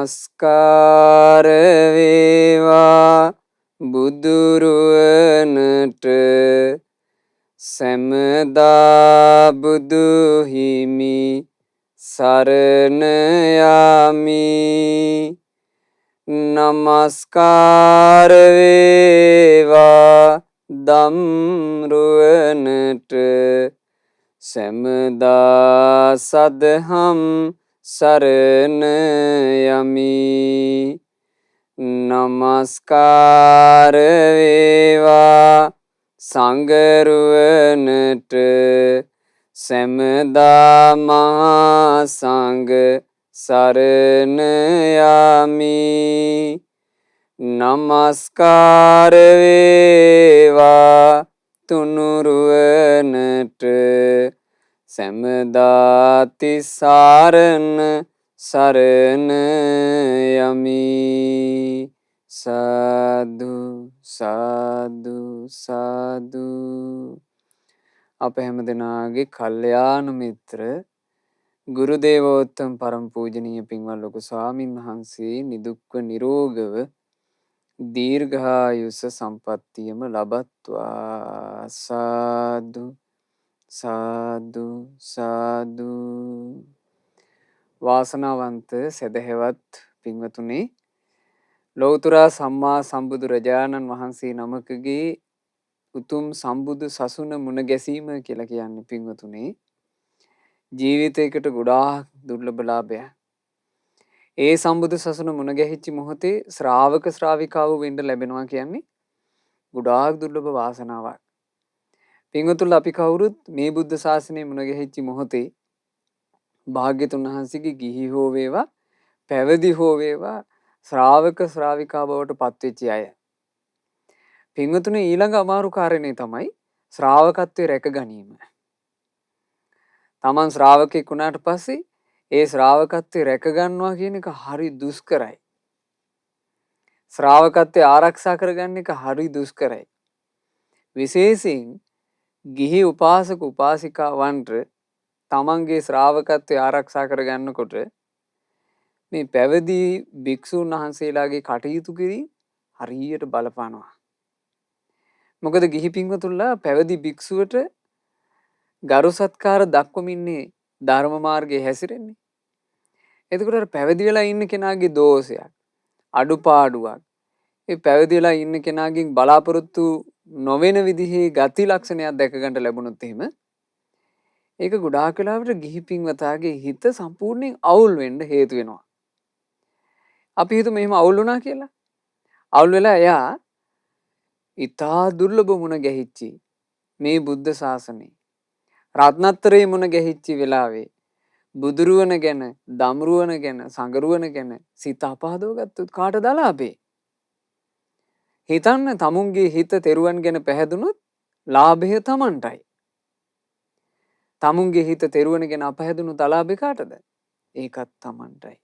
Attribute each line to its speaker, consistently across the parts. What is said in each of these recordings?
Speaker 1: නමස්කාර වේවා බුදුරුවනට සැමදා බුදු හිමි සරණ යමි. නමස්කාර වේවා ධම්රුවනට සැමදා සදහම් සරණ යමි. නමස්කාර වේවා සංඝරුවනට සැමදා මහා සංඝ සරණ යමි. නමස්කාර වේවා තුනුරුවනට සැමදා තිසරණ සරණ යමි. සාදු සාදු සාදු. අප හැම දෙනාගේ කල්යාණ මිත්‍ර ගුරු දේවෝත්තම පරම පූජනීය පින්වත් ලොකු ස්වාමින් වහන්සේ නිදුක්ව නිරෝගව දීර්ඝායුෂ සම්පන්නියම ලබත්වා. සාදු සාදු සාදු. වාසනාවන්ත සදහැවත් පින්වතුනි, ලෞතර සම්මා සම්බුදුරජාණන් වහන්සේ නමකගේ උතුම් සම්බුදු සසුන මුණ ගැසීම කියලා කියන්නේ පින්වතුනි ජීවිතයකට ගොඩාක් දුර්ලභ ලාභයක්. ඒ සම්බුදු සසුන මුණ ගැහිච්ච මොහොතේ ශ්‍රාවක ශ්‍රාවිකාවෝ වෙන්න ලැබෙනවා කියන්නේ ගොඩාක් දුර්ලභ වාසනාවක්. පින්වතුන්ලා අපි කවුරුත් මේ බුද්ධ ශාසනය මුණ ගැහිච්ච මොහොතේ භාග්‍යතුන් වහන්සේගේ ගිහි හෝ වේවා පැවිදි හෝ වේවා ශ්‍රාවක ශ්‍රාවිකා බවට පත්වෙච්ච අය. පින්වතුනි ඊළඟ අමාරු කාරණේ තමයි ශ්‍රාවකත්වයේ රැක ගැනීම. තමන් ශ්‍රාවකෙක් වුණාට පස්සේ ඒ ශ්‍රාවකත්වයේ රැක ගන්නවා කියන එක හරි දුෂ්කරයි. ශ්‍රාවකත්වයේ ආරක්ෂා කරගන්න එක හරි දුෂ්කරයි. විශේෂයෙන් ගිහි උපාසක උපාසිකාවන්ට තමන්ගේ ශ්‍රාවකත්වයේ ආරක්ෂා කරගන්නකොට මේ පැවිදි භික්ෂුන් වහන්සේලාගේ කටයුතු කිරීම හරියට බලපානවා. මොකද ගිහි පින්වතුන්ලා පැවිදි භික්ෂුවට ගරු සත්කාර දක්වමින්නේ ධර්ම මාර්ගයේ හැසිරෙන්නේ. එතකොට අර පැවිදි වෙලා ඉන්න කෙනාගේ දෝෂයක් අඩුපාඩුවක් ඒ පැවිදි වෙලා ඉන්න කෙනාගෙන් බලාපොරොත්තු නොවන විදිහේ ගති ලක්ෂණයක් දැක ගන්න ලැබුණොත් එහෙම ඒක ගොඩාක් වෙලාවට ගිහි පින්වතාගේ හිත සම්පූර්ණයෙන් අවුල් වෙන්න හේතු වෙනවා. අපි හිතමු මෙහෙම අවුල් වුණා කියලා. අවුල් වෙලා එයා ඊටා දුර්ලභ මුණ ගැහිච්චි මේ බුද්ධ ශාසනේ රත්නත්‍රයේ මුණ ගැහිච්ච වෙලාවේ බුදුරුවන ගැන, දම්රුවන ගැන, සංගරුවන ගැන සිත අපහදව ගත්තොත් කාටද ලාභේ? හිතන්න තමුන්ගේ හිත තෙරුවන් ගැන පැහැදුනොත් ලාභය තමන්ටයි. තමුන්ගේ හිත තෙරුවන් ගැන අපහැදුණු අලාභේ කාටද? ඒකත් තමන්ටයි.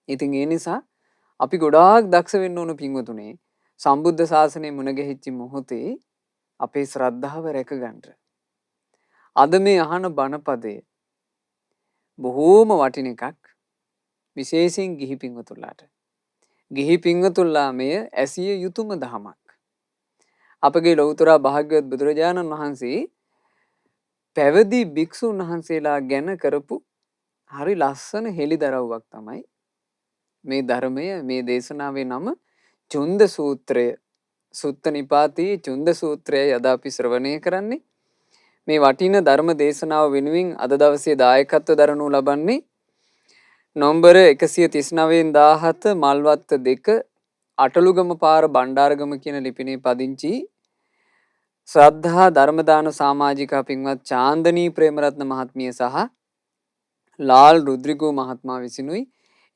Speaker 1: ඉතින් ඒ නිසා අපි ගොඩාක් දක්ෂ වෙන්න ඕන පින්වතුනේ සම්බුද්ධ ශාසනය මුණ ගැහිච්ච මොහොතේ අපේ ශ්‍රද්ධාව රැක ගන්න. අද මේ අහන බණපදය බොහෝම වටින එකක්. විශේෂයෙන් ගිහි පින්වතුන්ලාට. ගිහි පින්වතුන්ලා මෙය ඇසිය යුතුම දහමක්. අපගේ ලෞතර භාග්‍යවත් බුදුරජාණන් වහන්සේ පැවිදි භික්ෂුන් වහන්සේලා ගැන කරපු හරි ලස්සන හෙළිදරව්වක් තමයි මේ ධර්මය. මේ දේශනාවේ නම චුන්ද සූත්‍රය. සුත්ත නිපාතී චුන්ද සූත්‍රයයි අද අපි ශ්‍රවණය කරන්නේ. මේ වටින ධර්ම දේශනාව වෙනුවෙන් අද දවසේ දායකත්ව දරනු ලබන්නේ නොම්බර 139 මල්වත්ත 2 අටලුගම පාර බණ්ඩාරගම කියන ලිපිනේ පදිංචි ශ්‍රද්ධා ධර්මදාන සමාජිකා පින්වත් චාන්දනී ප්‍රේමරත්න මහත්මිය සහ ලාල් රුද්‍රිගෝ මහත්මයා විසිනුයි.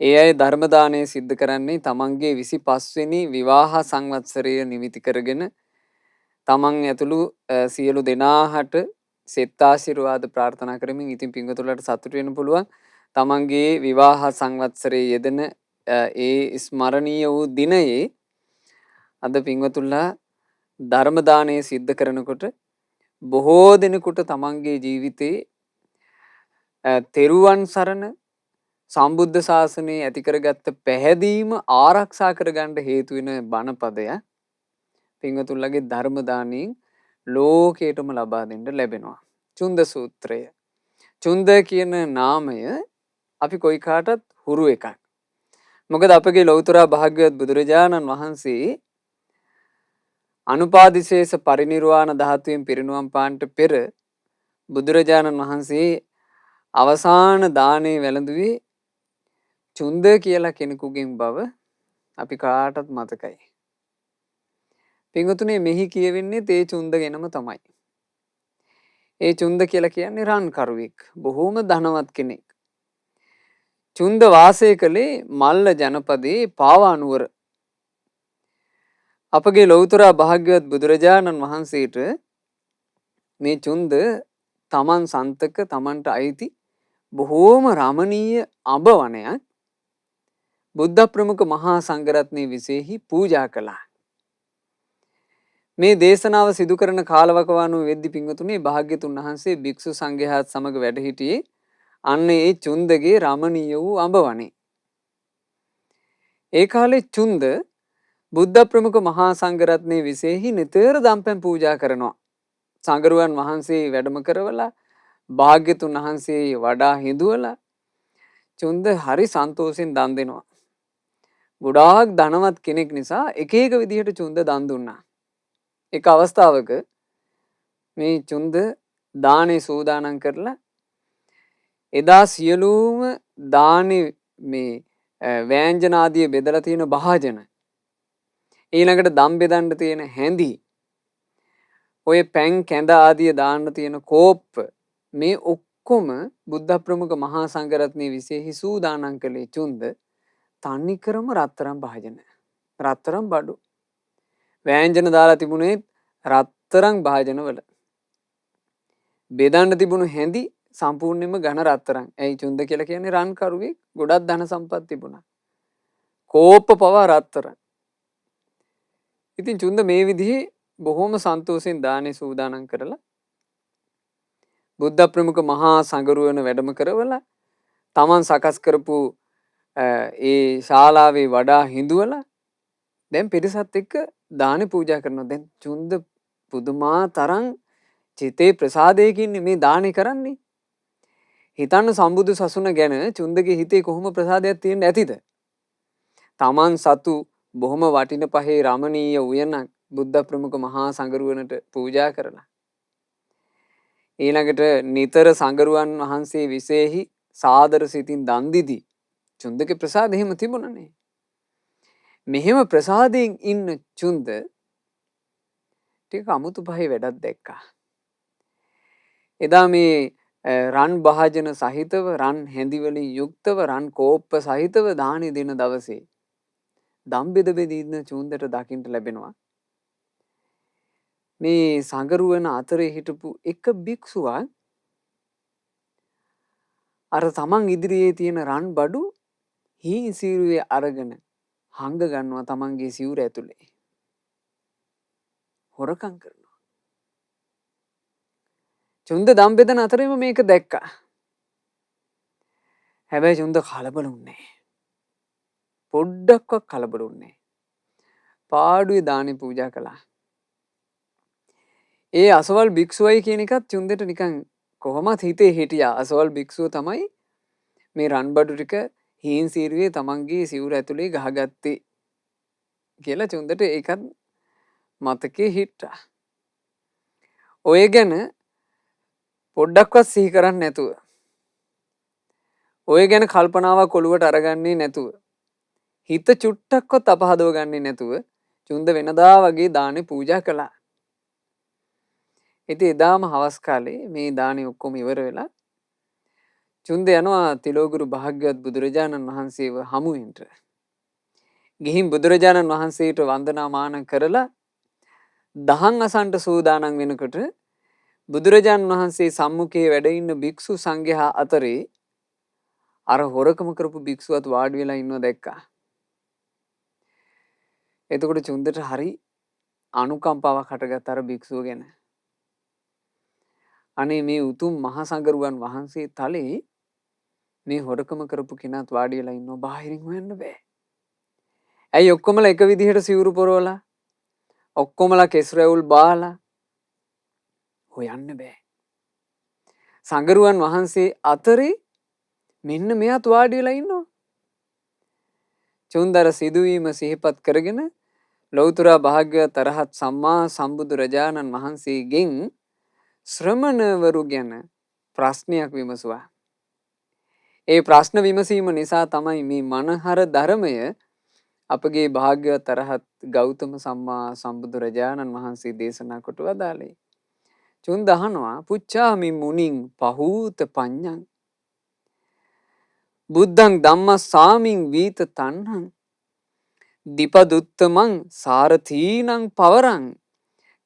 Speaker 1: ඒ අය ධර්ම දානය සිද්ධ කරන්නේ තමන්ගේ 25 වෙනි විවාහ සංවත්සරය නිමිති කරගෙන තමන් ඇතුළු සියලු දෙනාට සෙත් ආශිර්වාද ප්‍රාර්ථනා කරමින්. ඉතින් පින්වතුන්ලාට සතුටු වෙන්න පුළුවන් තමන්ගේ විවාහ සංවත්සරයේ යෙදෙන ඒ ස්මරණීය වූ දිනයේ අද පින්වතුන්ලා ධර්ම දානය සිද්ධ කරනකොට බොහෝ දෙනෙකුට තමන්ගේ ජීවිතේ තෙරුවන් සරණ සම්බුද්ධ ශාසනයේ ඇති කරගත්ත පැහැදීම ආරක්ෂා කරගන්න හේතු වෙන බණපදය පින්වතුන්ලගේ ධර්ම දානයෙන් ලෝකයටම ලබා දෙන්න ලැබෙනවා. චුන්ද සූත්‍රය. චුන්ද කියන නාමය අපි කොයි කාටත් හුරු එකක්. මොකද අපගේ ලෞතර භාග්‍යවත් බුදුරජාණන් වහන්සේ අනුපාදිශේෂ පරිනිර්වාණ ධාතුවෙන් පිරිනුවම් පාන්නට පෙර බුදුරජාණන් වහන්සේ අවසාන දානේ වැළඳුවේ චුන්ද කියලා කෙනෙකුගෙන් බව අපි කාටත් මතකයි. පින්වතුනි මෙහි කියවෙන්නේ තේ චුන්ද ගැනම තමයි. ඒ චුන්ද කියලා කියන්නේ රන්කරුවෙක්. බොහෝම ධනවත් කෙනෙක්. චුන්ද වාසය කළේ මල්ල ජනපදයේ පාවා නුවර. අපගේ ලෞතර භාග්‍යවත් බුදුරජාණන් වහන්සේට මේ චුන්ද තමන් සන්තක තමන්ට අයිති බොහෝම රමණීය අඹ වනයක් බුද්ධ ප්‍රමුඛ මහා සංඝරත්නයේ විශේෂයි පූජා කළා. මේ දේශනාව සිදු කරන කාලවකවානුව වෙද්දි පින්වතුනි භාග්‍යතුන් වහන්සේ භික්ෂු සංඝයාත් සමග වැඩ සිටියේ අන්න ඒ චුන්දගේ රමණීය වූ අඹ වනේ. ඒ කාලේ චුන්ද බුද්ධ ප්‍රමුඛ මහා සංඝරත්නයේ විශේෂයි නිතර දම්පැන් පූජා කරනවා. සංඝරුවන් වහන්සේ වැඩම කරවලා භාග්‍යතුන් වහන්සේ වඩා හිඳුවලා චුන්ද හරි සන්තෝෂෙන් දන් දෙනවා. ගොඩාක් ධනවත් කෙනෙක් නිසා එක එක විදිහට චුන්ද දන් දුන්නා. එක අවස්ථාවක මේ චුන්ද දානේ සූදානම් කරලා එදා සියලුම දානේ මේ වෑංජන ආදී බෙදලා තියෙන භාජන ඊළඟට දම් බෙදන්න තියෙන හැඳි ඔය පැන් කැඳ ආදී දාන්න තියෙන කෝප්ප මේ ඔක්කොම බුද්ධ ප්‍රමුඛ මහා සංඝරත්නයේ විශේෂයි සූදානම් කළේ චුන්ද තනිකරම රත්තරන් භාජන රත්තරන් බඩු වෑංජන දාලා තිබුණේ රත්තරන් භාජනවල බෙදන්න තිබුණු හැඳි සම්පූර්ණයෙන්ම ඝන රත්තරන්. ඇයි චුන්ද කියලා කියන්නේ රන්කරුවෙක් ගොඩක් ධන සම්පත් තිබුණා. කෝප්ප පවා රත්තරන්. ඉතින් චුන්ද මේ විදිහේ බොහොම සන්තෝෂෙන් දානේ සූදානම් කරලා බුද්ධ ප්‍රමුඛ මහා සංඝරුවන වැඩම කරවලා තමන් සකස් කරපු ඒ ශාලාවේ වඩා හිඳුවලා දැන් පිරිසත් එක්ක දානේ පූජා කරනවා. දැන් චුන්ද පුදුමා තරම් චිතේ ප්‍රසාදයකින් මේ දානේ කරන්නේ. හිතන්න සම්බුදු සසුන ගැන චුන්දගේ හිතේ කොහොම ප්‍රසාදයක් තියෙන්න ඇතිද? තමන් සතු බොහොම වටින පහේ රමණීය උයනක් බුද්ධ ප්‍රමුඛ මහා සංඝරුවනට පූජා කරලා ඊළඟට නිතර සංඝරුවන් වහන්සේ විශේෂයි සාදර සිතින් දන් දීදී චුන්දගේ ප්‍රසාද එහෙම තිබුණනේ. මෙහෙම ප්‍රසාදයෙන් ඉන්න චුන්ද ටික අමුතු පහේ වැඩක් දැක්කා. එදා මේ රන් භාජන සහිතව රන් හැඳි වලින් යුක්තව රන් කෝප්ප සහිතව දානි දෙන දවසේ දම් බෙද ඉන්න චුන්දට දකින්න ලැබෙනවා. මේ සංඝරුවන අතරේ හිටපු එක භික්ෂුවක් අර තමන් ඉදිරියේ තියෙන රන් බඩු හී සිරුවේ අරගෙන හංග ගන්නවා තමන්ගේ සිවුර ඇතුලේ. හොරකම් කරනවා. චුන්ද දම් බෙදන අතරේම මේක දැක්කා. හැබැයි චුන්ද කලබල වුණේ නැහැ. පොඩ්ඩක්වත් කලබල වුණේ නැහැ. පාඩුවේ දානේ පූජා කළා. ඒ අසවල් භික්ෂුවයි කියන එකත් චුන්දට නිකන් කොහොමත් හිතේ හිටියා. අසවල් භික්ෂුව තමයි මේ රන් බඩු ටික හීන් සීරුවේ තමන්ගේ සිවුර ඇතුලේ ගහගත්තේ කියලා චුන්දට ඒකත් මතකේ හිටා. ඔය ගැන පොඩ්ඩක්වත් සිහි කරන්නේ නැතුව ඔය ගැන කල්පනාවක් ඔළුවට අරගන්නේ නැතුව හිත චුට්ටක්වත් අපහදව ගන්නේ නැතුව චුන්ද වෙනදා වගේ දානේ පූජා කළා. ඉතින් එදාම හවස් කාලේ මේ දානේ ඔක්කොම ඉවර වෙලා චුන්ද යනවා තිලෝගුරු භාග්‍යවත් බුදුරජාණන් වහන්සේව හමු වෙන්න. ගිහින් බුදුරජාණන් වහන්සේට වන්දනාමාන කරලා දහම් අසන්ට සූදානම් වෙනකොට බුදුරජාණන් වහන්සේ සම්මුඛයේ වැඩ ඉන්න භික්ෂු සංඝයා අතරේ අර හොරකම කරපු භික්ෂුවත් වාඩි වෙලා ඉන්නව දැක්කා. එතකොට චුන්දට හරි අනුකම්පාවක් හටගත්ත අර භික්ෂුව ගැන. අනේ මේ උතුම් මහා සංඝරුවන් වහන්සේ තලේ මේ හොරකම කරපු කෙනාත් වාඩි වෙලා ඉන්නවා බාහිරින් හොයන්න බෑ. ඇයි ඔක්කොමලා එක විදිහට සිවුරු පොරවලා ඔක්කොමලා කෙස් රැවුල් බාලා හොයන්න බෑ. සංගරුවන් වහන්සේ අතරේ මෙන්න මෙයාත් වාඩි වෙලා ඉන්නවා. චුන්දර සිදුවීම සිහිපත් කරගෙන ලෞතර භාග්‍යවත් අරහත් සම්මා සම්බුදු රජාණන් වහන්සේගෙන් ශ්‍රමණවරු ගැන ප්‍රශ්නයක් විමසුවා. ඒ ප්‍රශ්න විමසීම නිසා තමයි මේ මනහර ධර්මය අපගේ භාග්‍යවත් අරහත් ගෞතම සම්මා සම්බුදු රජාණන් වහන්සේ දේශනා කොට වදාළේ. චුන්ද අහනවා පුච්චාමි මුනිං පහූත පඤ්ඤං බුද්ධං ධම්මස්සාමින් වීත තණ්හං දීපදුත්තමං සාරථීනං පවරං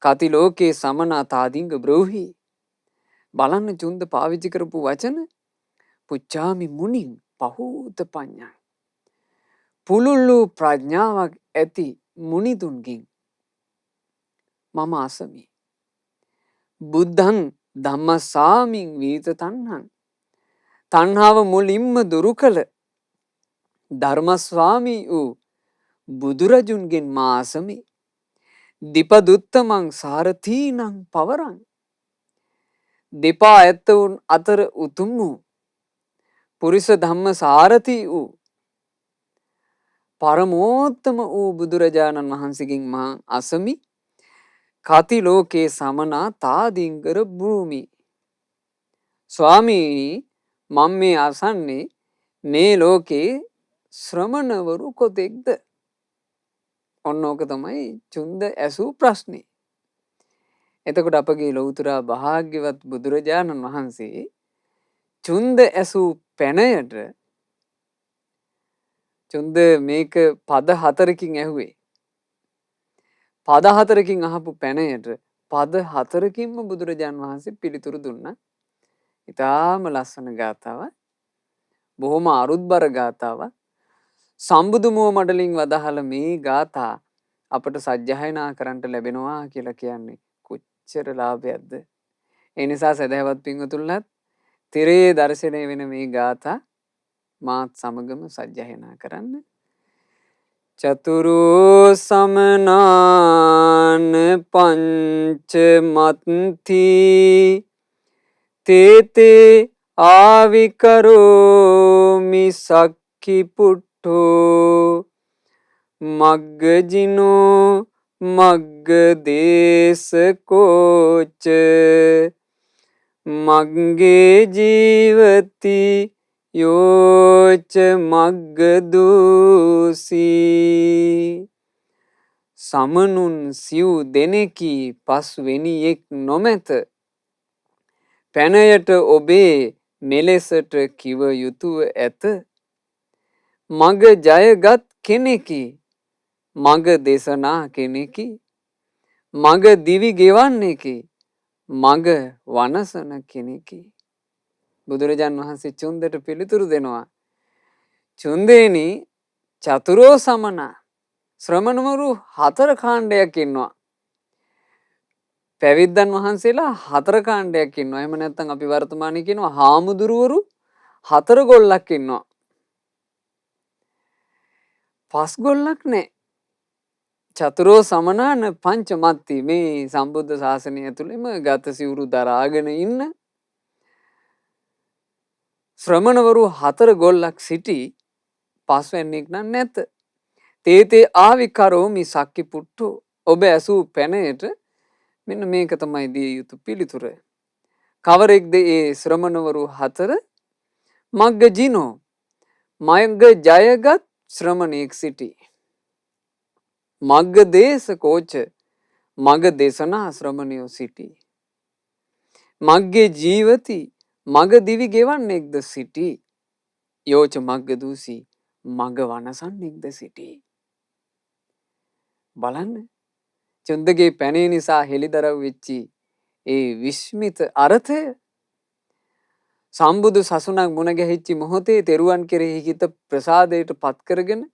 Speaker 1: කති ලෝකේ සමනා තාදිංග බ්‍රෝහි. බලන්න චුන්ද පාවිච්චි කරපු වචන පුච්චාමි මුනිං පහූත පඤ්ඤං පුලුල්ලු ප්‍රඥාවක් ඇති මුනිතුන්ගෙන් මම අසමි. බුද්ධං ධම්මස්සාමින් වීත තණ්හං තණ්හාව මුලින්ම දුරු කළ ධර්මස්වාමී වූ බුදුරජුන්ගෙන් මා අසමි. දීපදුත්තමං සාරථීනං පවරං දෙපා ඇත්තවුන් අතර උතුම් වූ පුරිස ධම්ම සාරථි වූ පරමෝත්තම වූ බුදුරජාණන් වහන්සේගෙන් මා අසමි. කති ලෝකේ සමනා තාදිංගර භූමි. ස්වාමීනි මම මේ අසන්නේ මේ ලෝකේ ශ්‍රමණවරු කොතෙක්ද? ඔන්න ඕක තමයි චුන්ද ඇසූ ප්‍රශ්නේ. එතකොට අපගේ ලෞතර භාග්‍යවත් බුදුරජාණන් වහන්සේ චුන්ද ඇසූ පැනයට චුන්ද මේක පද 4කින් ඇහුවේ. පද 4කින් අහපු පැනයට පද 4කින්ම බුදුරජාණන් වහන්සේ පිළිතුරු දුන්නා. ඊටාම ලස්සන ගාථාවක්. බොහොම අරුත්බර ගාථාවක්. සම්බුදු මුව මඩලින් වදාහල මේ ගාථා අපට සජ්ජායනා කරන්නට ලැබෙනවා කියලා කියන්නේ කොච්චර ලාභයක්ද? ඒ නිසා සදහවත් පින්වතුන්ලත් තිරේ දර්ශනය වෙන මේ ගාථා මාත් සමගම සජ්ජායනා කරන්න. චතුරු සමනාන පංච මත්ති තේතේ ආවිකරෝමි සක්ඛි පුට්ඨෝ මග්ගජිනෝ මග්ගදේශකෝච මග්ගේ ජීවති යෝච මග්ගදූසී. සමනුන් සිව් දෙනෙකි පස්වෙනියෙක් නොමැත. පැනයට ඔබේ මෙලෙසට කිව යුතුව ඇත. මග ජයගත් කෙනෙකි මග දේශනා කෙනෙකි මග දිවි ගෙවන්නෙකි මග වනසන කෙනෙකි. බුදුරජාන් වහන්සේ චුන්දට පිළිතුරු දෙනවා. චුන්දේනි චතුරෝ සමනා ශ්‍රමණවරු 4 කාණ්ඩයක් ඉන්නවා. පැවිද්දන් වහන්සේලා 4 කාණ්ඩයක් ඉන්නවා. එහෙම නැත්නම් අපි වර්තමානයේ කියනවා හාමුදුරුවරු 4 ගොල්ලක් ඉන්නවා. 5 ගොල්ලක් නැහැ. චතුරෝ සමනාන පංචමත්ති මේ සම්බුද්ධ ශාසනය ඇතුළෙම ගත සිවුරු දරාගෙන ඉන්න ශ්‍රමණවරු 4 ගොල්ලක් සිටි 5 වෙන්නෙක් නම් නැත. තේතේ ආවිකරෝමි සක්ඛි පුට්ඨෝ ඔබ ඇසූ පැනයට මෙන්න මේක තමයි දිය යුතු පිළිතුර. කවරෙක්ද ඒ ශ්‍රමණවරු 4? මග්ගජිනෝ මග්ග ජයගත් ශ්‍රමණෙක් සිටි. මග්ග දේශකෝච මග දේශනා ශ්‍රමණයෝ සිටි. මග්ගේ ජීවති මග දිවි ගෙවන්නෙක්ද සිටි. යෝච මග්ග දූසී මග වනසන්නෙක්ද සිටි. බලන්න චුන්දගේ පැනේ නිසා හෙළිදරව් වෙච්චි ඒ විස්මිත අර්ථය සම්බුදු සසුනක් මුණ ගැහිච්චි මොහොතේ තෙරුවන් කෙරෙහි හිත ප්‍රසාදයට පත් කරගෙන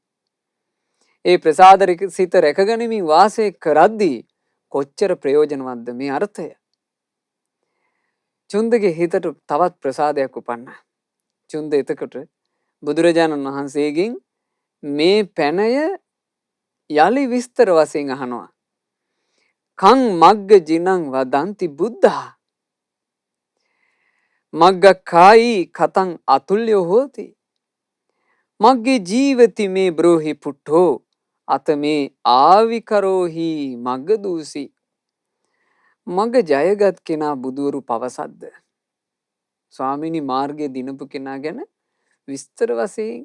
Speaker 1: ඒ ප්‍රසාද සිත රැකගනිමින් වාසය කරද්දී කොච්චර ප්‍රයෝජනවත්ද මේ අර්ථය. චුන්දගේ හිතට තවත් ප්‍රසාදයක් උපන්නා. චුන්ද එතකොට බුදුරජාණන් වහන්සේගෙන් මේ පැනය යලි විස්තර වශයෙන් අහනවා. කං මග්ග ජිනං වදන්ති බුද්ධා මග්ගක්ඛායි කතං අතුල්‍යෝ හෝති මග්ගේ ජීවති මේ බ්‍රෝහි පුට්ඨෝ අත මේ ආවිකරෝහි මග්ග දූසි. මග ජයගත් කෙනා බුදුවරු පවසද්ද. ස්වාමිනී මාර්ගයේ දිනපු කෙනා ගැන විස්තර වශයෙන්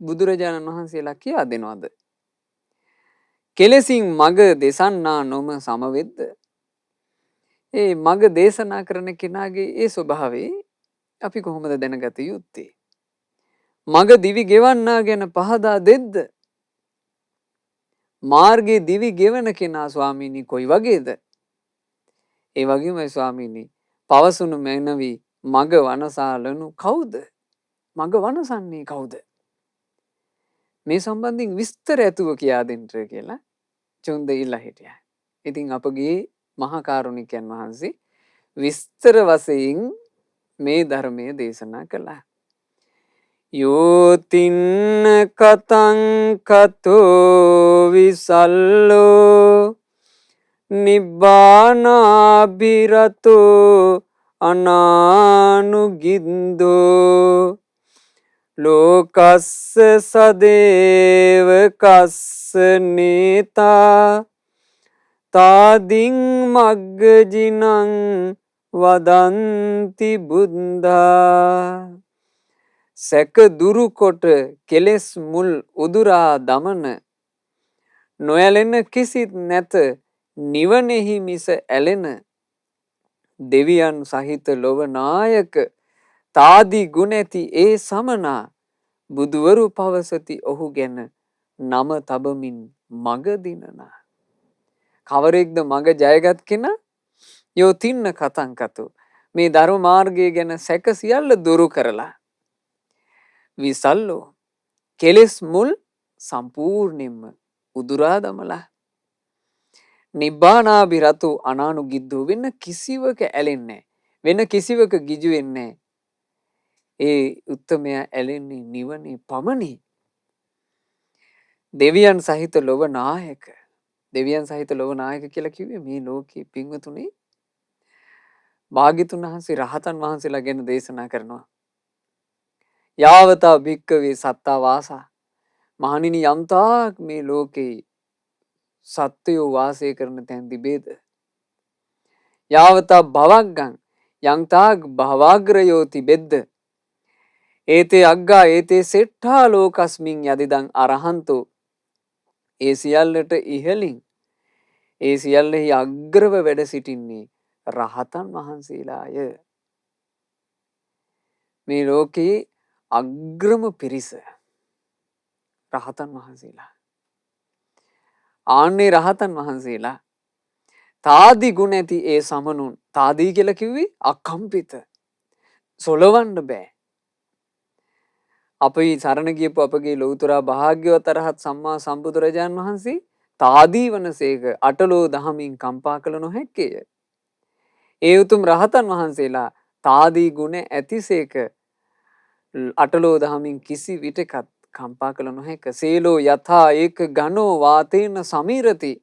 Speaker 1: බුදුරජාණන් වහන්සේලා කියා දෙනවද? කෙලෙසින් මග දෙසන්නා නොම සමවෙද්ද. ඒ මග දේශනා කරන කෙනාගේ ඒ ස්වභාවය අපි කොහොමද දැනගත යුත්තේ? මග දිවි ගෙවන්නා ගැන පහදා දෙද්ද. මාර්ගයේ දිවි ගෙවන කෙනා ස්වාමීනි කොයි වගේද? ඒ වගේමයි ස්වාමීනි පවසුණු මැනවි මග වනසාලනු කවුද? මග වනසන්නේ කවුද? මේ සම්බන්ධයෙන් විස්තර ඇතුව කියා දෙන්න කියලා චුන්ද ඉල්ලා හිටියා. ඉතින් අපගේ මහා කාරුණිකයන් වහන්සේ විස්තර වශයෙන් මේ ධර්මයේ දේශනා කළා. යෝතින්න කතං කතෝ විසල්ලෝ නිබ්බානාභිරතෝ අනානුගින්දෝ ලෝකස්ස සදේව කස්ස නේතා තාදින් මග්ගජිනං වදන්ති බුද්ධා. සැක දුරු කොට කෙලෙස් මුල් උදුරා දමන නොයැලෙන කිසිත් නැත නිවනෙහි මිස ඇලෙන දෙවියන් සහිත ලොව නායක තාදී ගුණැති ඒ සමනා බුදුවරු පවසති ඔහු ගැන නම තබමින් මග දිනනා. කවරෙක්ද මග ජයගත් කෙනා? යෝ තින්න කතං කතෝ මේ ධර්ම මාර්ගය ගැන සැක සියල්ල දුරු කරලා විසල්ලෝ කෙලෙස් මුල් සම්පූර්ණයෙන්ම උදුරා දමලා නිබ්බානාභිරතු අනානුගිද්දෝ වෙන කිසිවක ඇලෙන්නේ වෙන කිසිවක ගිජු වෙන්නේ. ඒ උත්තමයා ඇලෙන්නේ නිවනේ පමණි. දෙවියන් සහිත ලොව නායක. දෙවියන් සහිත ලොව නායක කියලා කිව්වේ මේ ලෝකේ පින්වතුනි භාග්‍යතුන් වහන්සේ රහතන් වහන්සේලා ගැන දේශනා කරනවා. යාවතා භික්කවේ සත්තා වාසා. මහණෙනි යම්තාක් මේ ලෝකේ සත්වයෝ වාසය කරන තැන් තිබේද? යාවතා භවග්ගං යම්තාක් භවග්‍රයෝ තිබෙද්ද? ඒතේ අග්ගා ඒතේ සෙට්ඨා ලෝකස්මින් යදිදං අරහන්තෝ. ඒ සියල්ලට ඉහළින් ඒ සියල්ලෙහි අග්‍රව වැඩ සිටින්නේ රහතන් වහන්සේලාය. මේ ලෝකයේ අග්‍රම පිරිස රහතන් වහන්සේලා. ආන්නේ රහතන් වහන්සේලා තාදි ගුණ ඇති ඒ සමනුන්. තාදී කියලා කිව්වේ අකම්පිත. සොලවන්න බෑ. අපි සරණ ගියපු අපගේ ලෞතුරා භාග්‍යවත් අරහත් සම්මා සම්බුදුරජාණන් වහන්සේ තාදී වනසේක අටලෝ දහමින් කම්පා කළ නොහැක්කේය. ඒ උතුම් රහතන් වහන්සේලා තාදී ගුණ ඇතිසේක අටලෝ දහමින් කිසි විටකත් කම්පා කළ නොහැක. සේලෝ යථා ඒක ගනෝ වාතේන සමීරති.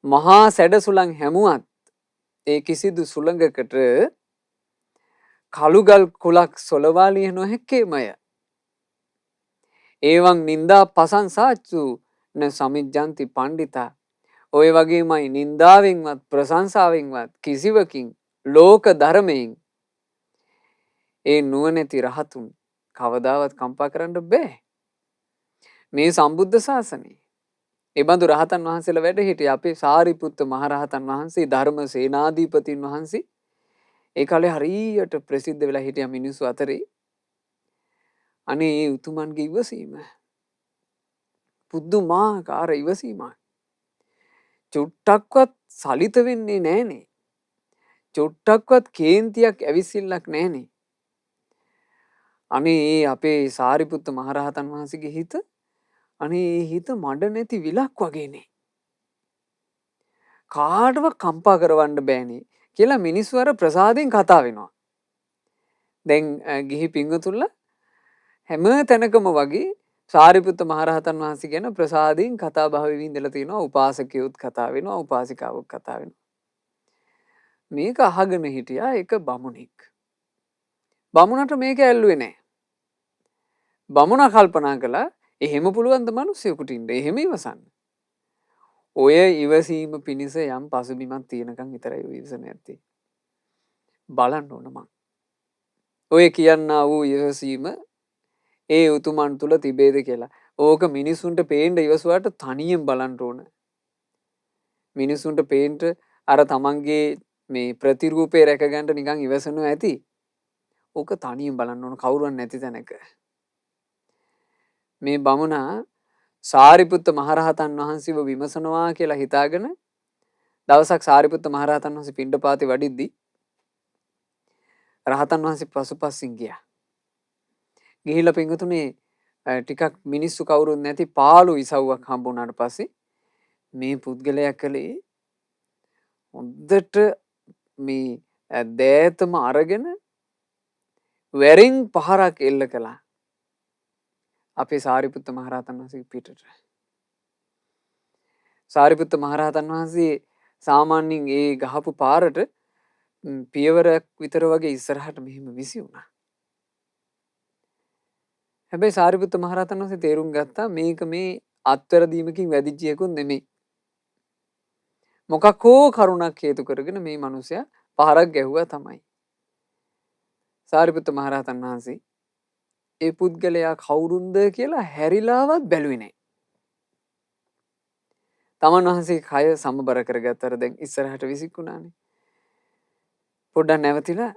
Speaker 1: මහා සැඩ සුළං හැමුවත් ඒ කිසිදු සුළඟකට කළුගල් කුලක් සොලවාලිය නොහැක්කේමය. ඒවන් නින්දා පසංසාච්චු න සමිජ්ජන්ති පණ්ඩිතා. ඔය වගේමයි නින්දාවෙන්වත් ප්‍රශංසාවෙන්වත් කිසිවකින් ලෝක ධර්මයෙන් ඒ නුවණැති රහතුන් කවදාවත් කම්පා කරන්න බෑ. මේ සම්බුද්ධ ශාසනය. ඒ බඳු රහතන් වහන්සේලා වැඩ හිටියේ අපේ සාරිපුත්ත මහරහතන් වහන්සේ ධර්ම සේනාධිපතින් වහන්සේ. ඒ කාලේ හරියට ප්‍රසිද්ධ වෙලා හිටිය මිනිස්සු අතරේ. අනේ ඒ උතුමන්ගේ ඉවසීම පුදුමාකාර ඉවසීමක්. චුට්ටක්වත් සලිත වෙන්නේ නැහනේ. චුට්ටක්වත් කේන්තියක් ඇවිසිල්ලක් නැහනේ. අනේ ඒ අපේ සාරිපුත්ත මහරහතන් වහන්සේගේ හිත අනේ ඒ හිත මඩ නැති විලක් වගේනේ. කාටවත් කම්පා කරවන්න බෑනේ කියලා මිනිස්සු අර ප්‍රසාදයෙන් කතා වෙනවා. දැන් ගිහි පිංගුතුල්ලා හැම තැනකම වගේ සාරිපුත්ත මහරහතන් වහන්සේ ගැන ප්‍රසාදයෙන් කතා බහ වෙමින් ඉඳලා තියෙනවා. උපාසකයොත් කතා වෙනවා, උපාසිකාවොත් කතා වෙනවා. මේක අහගෙන හිටියා එක බමුණෙක්. බමුණට මේක ඇල්ලුවේ නැහැ. බමුණා කල්පනා කළා එහෙම පුළුවන් ද මිනිස්සුෙකුට ඉන්න. එහෙම ඉවසන්න. ඔය ඉවසීම පිණිස යම් පසුබිමක් තියෙනකන් විතරයි ඔය ඉවසන ඇත්තේ. බලන්න ඕන මං. ඔය කියන්නා වූ ඉවසීම ඒ උතුමන් තුල තිබේද කියලා. ඕක මිනිසුන්ට පේන්න ඉවසුවාට තනියෙන් බලන්න ඕන. මිනිසුන්ට පේන්න අර තමන්ගේ මේ ප්‍රතිරූපේ රැකගන්න නිකන් ඉවසනවා ඇති. ඕක තනියෙන් බලන්න ඕන කවුරුන් නැති තැනක. මේ බමුණා සාරිපුත්ත මහරහතන් වහන්සේව විමසනවා කියලා හිතාගෙන දවසක් සාරිපුත්ත මහරහතන් වහන්සේ පිණ්ඩපාතේ වඩිද්දි රහතන් වහන්සේ පසුපසින් ගියා. ගිහිල්ලා පින්වතුනේ ටිකක් මිනිස්සු කවුරුත් නැති පාළු ඉසව්වක් හම්බුනාට පස්සේ මේ පුද්ගලයා කලේ හොඳට මේ දෑතම අරගෙන වැරින් පහරක් එල්ල කළා. අපේ සාරිපුත්ත මහරහතන් වහන්සේ පිටට. සාරිපුත්ත මහරහතන් වහන්සේ සාමාන්‍යයෙන් ඒ ගහපු පාරට පියවරක් විතර වගේ ඉස්සරහට මෙහෙම විසි වුණා. හැබැයි සාරිපුත්ත මහරහතන් වහන්සේ තේරුම් ගත්තා මේක මේ අත්වැරදීමකින් වැදිච්ච එකකුත් නෙමෙයි. මොකක් හෝ කරුණක් හේතු කරගෙන මේ මිනිසයා පහරක් ගැහුවා තමයි. සාරිපුත්ත මහරහතන් වහන්සේ ඒ පුද්ගලයා කවුරුන්ද කියලා හැරිලාවත් බැලුවේ නැහැ. තමන් වහන්සේ කය සමබර කරගත්තර දැන් ඉස්සරහට විසිකුණානේ. පොඩ්ඩක් නැවතිලා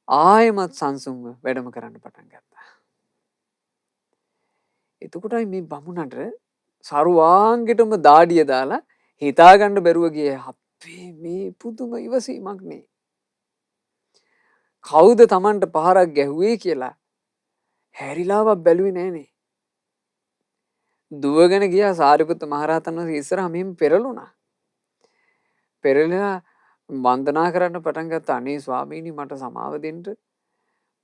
Speaker 1: ආයෙමත් සංසුන්ව වැඩම කරන්න පටන් ගත්තා. එතකොටයි මේ බමුණට සරුවාංගෙටම දාඩිය දාලා හිතාගන්න බැරුව ගියේ අපේ මේ පුදුම ඉවසීමක් නේ. කවුද Tamanට පහරක් ගැහුවේ කියලා හැරිලාවක් බැලුවේ නෑනේ. දුවගෙන ගියා සාරිපුත්ත මහරහතන් වහන්සේ ඉස්සරහා මෙහෙම පෙරළුණා. පෙරළලා වන්දනා කරන්න පටන් ගත්තා. අනේ ස්වාමීනි මට සමාව දෙන්න.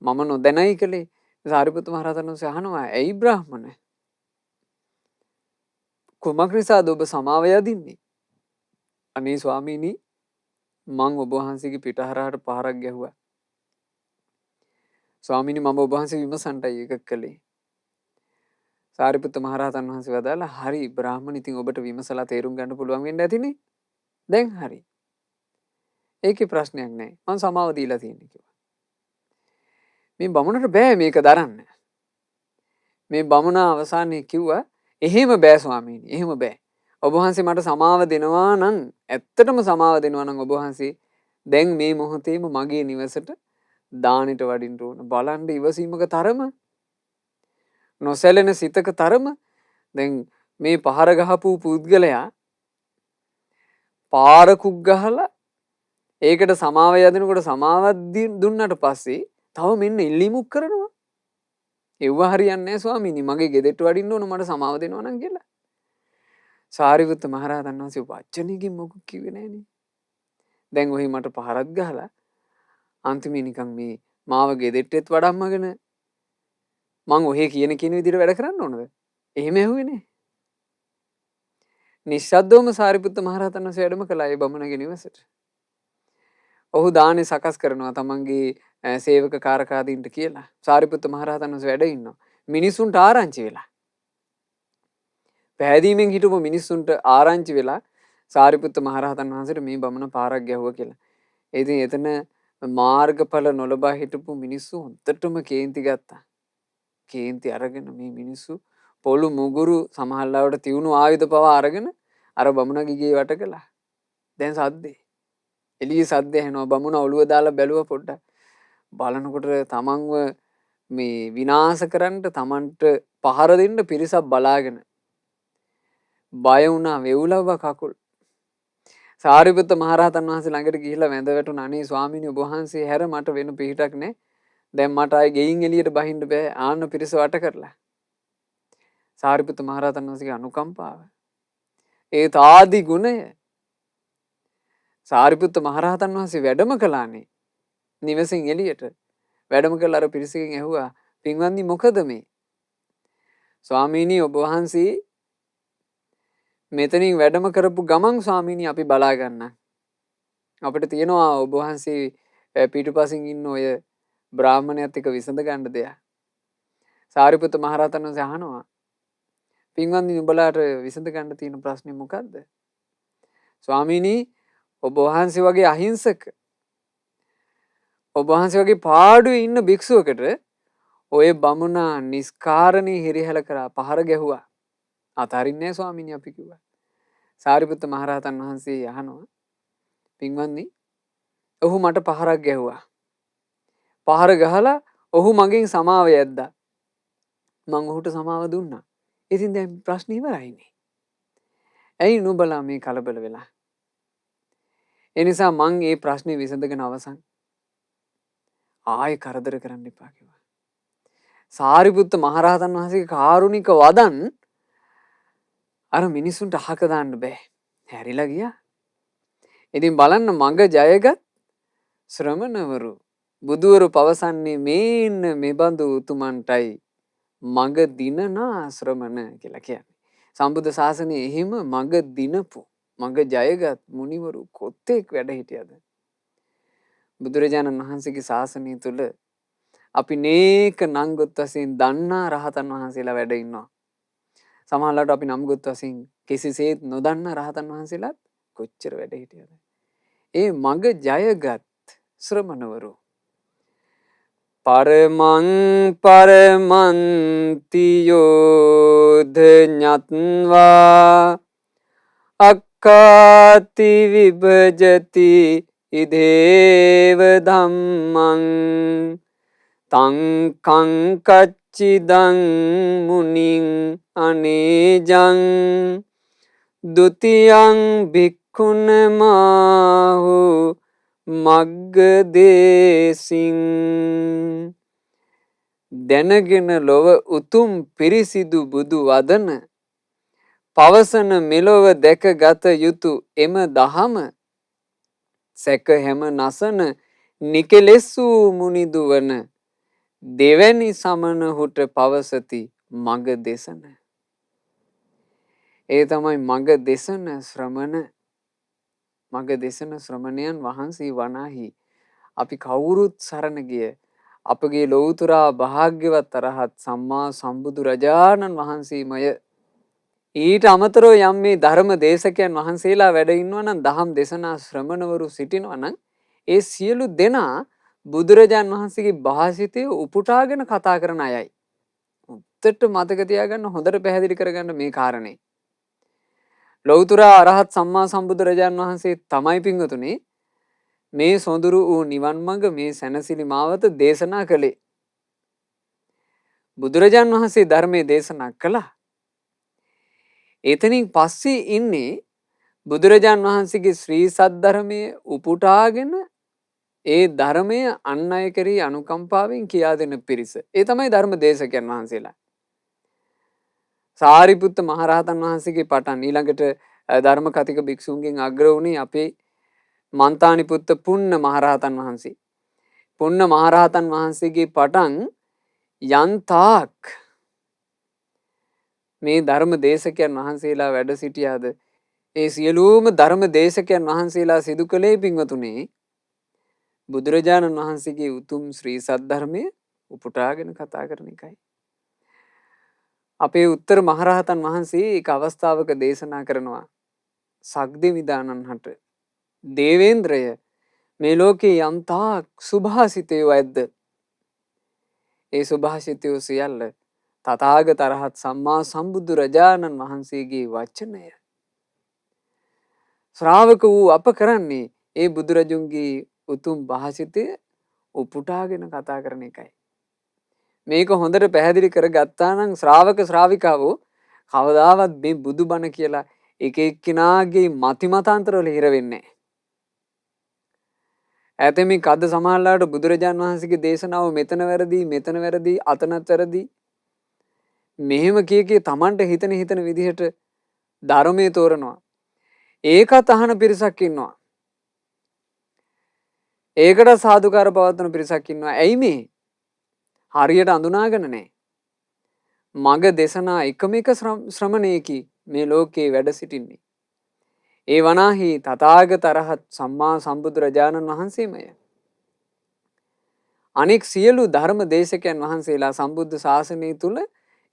Speaker 1: මම නොදැනයි කලේ. සාරිපුත්ත මහරහතන් වහන්සේ අහනවා ඇයි බ්‍රාහ්මණ? කුමක් නිසාද ඔබ සමාව යදින්නේ? අනේ ස්වාමීනි මං ඔබ වහන්සේගේ පිටහරහට පහරක් ගැහුවා. ස්වාමීනි මම ඔබ වහන්සේ විමසන්ටයි ඒක කළේ. සාරිපුත්ත මහරහතන් වහන්සේ වදාලා හරි බ්‍රාහ්මණ ඉතින් ඔබට විමසලා තේරුම් ගන්න පුළුවන් වෙන්න ඇතිනේ. දැන් හරි. ඒකේ ප්‍රශ්නයක් නැහැ. මං සමාව දීලා තියෙන්නේ කිව්වා. මේ බමුණට බෑ මේක දරන්න. මේ බමුණා අවසානයේ කිව්වා එහෙම බෑ ස්වාමීනි. එහෙම බෑ. ඔබ වහන්සේ මට සමාව දෙනවා නම් ඇත්තටම සමාව දෙනවා නම් ඔබ වහන්සේ දැන් මේ මොහොතේම මගේ නිවසට දානෙට වඩින්න ඕන. බලන්න ඉවසීමක තරම නොසැලෙන සිතක තරම දැන් මේ පහර ගහපු පුද්ගලයා පාරකුක් ගහලා ඒකට සමාව යදිනකොට සමාවක් දුන්නට පස්සේ තව මෙන්න ඉල්ලීමුක් කරනවා. එව්ව හරියන්නේ නැහැ ස්වාමීනි මගේ ගෙදරට වඩින්න ඕන මට සමාව දෙනවා නම් කියලා. සාරිපුත්ත මහරහතන් වහන්සේ වචනකින් මොකුත් කිව්වේ නැහනේ. දැන් ඔහි මට පහරක් ගහලා අන්තිමේ නිකන් මේ මාව ගෙදෙට්ටෙත් වඩම්මගෙන මං ඔහේ කියන විදිහට වැඩ කරන්න ඕනද? එහෙම ඇහුවේ නේ. නිශ්ශබ්දවම සාරිපුත්ත මහරහතන් වහන්සේ වැඩම කළා ඒ බමුණගේ නිවසට. ඔහු දානේ සකස් කරනවා තමන්ගේ සේවක කාරකාදීන්ට කියලා. සාරිපුත්ත මහරහතන් වහන්සේ වැඩ ඉන්නවා. මිනිසුන්ට ආරංචි වෙලා. පැහැදීමෙන් හිටපු මිනිසුන්ට ආරංචි වෙලා සාරිපුත්ත මහරහතන් වහන්සේට මේ බමුණ පාරක් ගැහුවා කියලා. ඉතින් එතන මාර්ගඵල නොලබා හිටපු මිනිස්සු හොඳටම කේන්ති ගත්තා. කේන්ති අරගෙන මේ මිනිස්සු පොළු මුගුරු සමහරවට තියුණු ආයුධ පවා අරගෙන අර බමුණගේ ගේ වට කළා. දැන් සද්දේ. එළියේ සද්ද ඇහෙනවා. බමුණ ඔළුව දාලා බැලුවා පොඩ්ඩක්. බලනකොට තමන්ව මේ විනාශ කරන්න තමන්ට පහර දෙන්න පිරිසක් බලාගෙන බය වුණා වෙවුලව කකුල්. සාරිපුත්ත මහරහතන් වහන්සේ ළඟට ගිහිල්ලා වැඳ වැටුණා. අනේ ස්වාමීනි ඔබ වහන්සේ හැර මට වෙන පිහිටක් නැහැ. දැන් මට ආයේ ගෙයින් එළියට බහින්න බෑ. ආන්න පිරිස වට කරලා. සාරිපුත්ත මහරහතන් වහන්සේගේ අනුකම්පාව. ඒ තාදි ගුණය. සාරිපුත්ත මහරහතන් වහන්සේ වැඩම කළානේ. නිවසින් එළියට වැඩම කරලා අර පිරිසකින් ඇහුවා පින්වත්නි මොකද මේ? ස්වාමීනි ඔබ වහන්සේ මෙතනින් වැඩම කරපු ගමන් ස්වාමීනි අපි බලා ගන්න. අපිට තියෙනවා ඔබ වහන්සේ පිටුපසින් ඉන්න ඔය බ්‍රාහ්මණයත් එක්ක විසඳ ගන්න දෙයක්. සාරිපුත්ත මහරහතන් වහන්සේ අහනවා පින්වත්නි උඹලාට විසඳ ගන්න තියෙන ප්‍රශ්නේ මොකද්ද? ස්වාමීනි ඔබ වහන්සේ වගේ අහිංසක ඔබ වහන්සේ වගේ පාඩුවේ ඉන්න භික්ෂුවකට ඔය බමුණා නිස්කාරණේ හිරිහැල කරා පහර ගැහුවා. අතාරින්නේ නැහැ ස්වාමීනි අපි කිව්වා. සාරිපුත්ත මහරහතන් වහන්සේ අහනවා පින්වත්නි ඔහු මට පහරක් ගැහුවා. පහර ගහලා ඔහු මගෙන් සමාව යැද්දා. මං ඔහුට සමාව දුන්නා. ඉතින් දැන් ප්‍රශ්නේ ඉවරයිනේ. ඇයි නුඹලා මේ කලබල වෙලා? ඒ නිසා මං මේ ප්‍රශ්නේ විසඳගෙන අවසන්. ආයෙ කරදර කරන්න එපා කිව්වා. සාරිපුත්ත මහරහතන් වහන්සේගේ කාරුණික වදන් අර මිනිසුන්ට අහක දාන්න බෑ. හැරිලා ගියා. ඉතින් බලන්න මඟ ජයගත් ශ්‍රමණවරු බුදුවරු පවසන්නේ මේන්න මෙබඳු උතුමන්ටයි මඟ දිනනා ශ්‍රමණ කියලා කියන්නේ. සම්බුද්ධ ශාසනයේ එහෙම මඟ දිනපු මඟ ජයගත් මුනිවරු කොතෙක් වැඩ හිටියද? බුදුරජාණන් වහන්සේගේ ශාසනය තුල අපි නේක නංගොත් වශයෙන් දන්නා රහතන් වහන්සේලා වැඩ ඉන්නවා. සමහරවිට අපි නම්ගොත් වශයෙන් කිසිසේත් නොදන්නා රහතන් වහන්සේලාත් කොච්චර වැඩ හිටියද? ඒ මඟ ජයගත් ශ්‍රමණවරු පරමං පරමන්තියෝධ ඤත්වා අක්කාති විභජති ඉදේව ධම්මං තං කංකච්චිදං මුනිං අනේජං ဒ ුතියං භික්ඛුනමාහු මග්ගදේසින් දැනගෙන ලොව උතුම් පිරිසිදු බුදු වදන පවසන මෙලොව දැකගත යුතු එම දහම සැක හැම නසන නිකලෙස් වූ මුනිදුවන දෙවැනි සමනහුට පවසති මග දෙසන. ඒ තමයි මග දෙසන ශ්‍රමණ. මග දෙසන ශ්‍රමණයන් වහන්සේ වනාහි අපි කවුරුත් සරණ ගිය අපගේ ලෞතුරා භාග්‍යවත් අරහත් සම්මා සම්බුදු රජාණන් වහන්සේමය. ඊට අමතරව යම් මේ ධර්ම දේශකයන් වහන්සේලා වැඩ ඉන්නවා නම් දහම් දේශනා ශ්‍රමණවරු සිටිනවා නම් ඒ සියලු දෙනා බුදුරජාන් වහන්සේගේ භාෂිතය උපුටාගෙන කතා කරන අයයි. උත්තට මතක තියාගන්න හොඳට පැහැදිලි කරගන්න මේ කාරණේ. ලෞතුරා අරහත් සම්මා සම්බුදුරජාන් වහන්සේ තමයි පින්වතුනි මේ සොඳුරු වූ නිවන් මඟ මේ සැනසිලි මාවත දේශනා කළේ. බුදුරජාන් වහන්සේ ධර්මයේ දේශනා කළා. එතනින් පස්සේ ඉන්නේ බුදුරජාන් වහන්සේගේ ශ්‍රී සද්ධර්මයේ උපුටාගෙන ඒ ධර්මය අන් අය කෙරෙහි අනුකම්පාවෙන් කියා දෙන පිරිස. ඒ තමයි ධර්ම දේශකයන් වහන්සේලා. සාරිපුත්ත මහරහතන් වහන්සේගේ පටන් ඊළඟට ධර්ම කතික භික්ෂුන්ගෙන් අග්‍ර වුණේ අපේ මන්තානිපුත්ත පුන්න මහරහතන් වහන්සේ. පුන්න මහරහතන් වහන්සේගේ පටන් යන්තාක් මේ ධර්ම දේශකයන් වහන්සේලා වැඩ සිටියාද ඒ සියලුම ධර්ම දේශකයන් වහන්සේලා සිදු කළේ පින්වතුනේ බුදුරජාණන් වහන්සේගේ උතුම් ශ්‍රී සද්ධර්මය උපුටාගෙන කතා කරන එකයි. අපේ උත්තර මහරහතන් වහන්සේ එක අවස්ථාවක දේශනා කරනවා සග්දෙවිදානන්හට දේවේන්ද්‍රය මේ ලෝකේ යම්තාක් සුභාසිතයෝ ඇද්ද ඒ සුභාසිතයෝ සියල්ල තථාගත අරහත් සම්මා සම්බුදු රජාණන් වහන්සේගේ වචනය. ශ්‍රාවක වූ අප කරන්නේ ඒ බුදුරජුන්ගේ උතුම් භාෂිතය උපුටාගෙන කතා කරන එකයි. මේක හොඳට පැහැදිලි කරගත්තා නම් ශ්‍රාවක ශ්‍රාවිකාවෝ කවදාවත් මේ බුදුබණ කියලා එක එක්කෙනාගේ මතිමතාන්තරවල හිර වෙන්නේ නැහැ. ඇතැමින් කද්ද සමහරලාට බුදුරජාන් වහන්සේගේ දේශනාව මෙතන වැරදි මෙතන වැරදි අතනත් වැරදි මෙහෙම කී තමන්ට හිතන විදිහට ධර්මයේ තෝරනවා. ඒකත් අහන පිරිසක් ඉන්නවා. ඒකට සාදුකාර පවත්වන පිරිසක් ඉන්නවා. ඇයි මේ? හරියට අඳුනාගෙන නැහැ. මග දේශනා එකම එක ශ්‍රමණේකි මේ ලෝකේ වැඩ සිටින්නේ. ඒ වනාහි තථාගත අරහත් සම්මා සම්බුදුරජාණන් වහන්සේමය. අනෙක් සියලු ධර්ම දේශකයන් වහන්සේලා සම්බුද්ධ ශාසනය තුල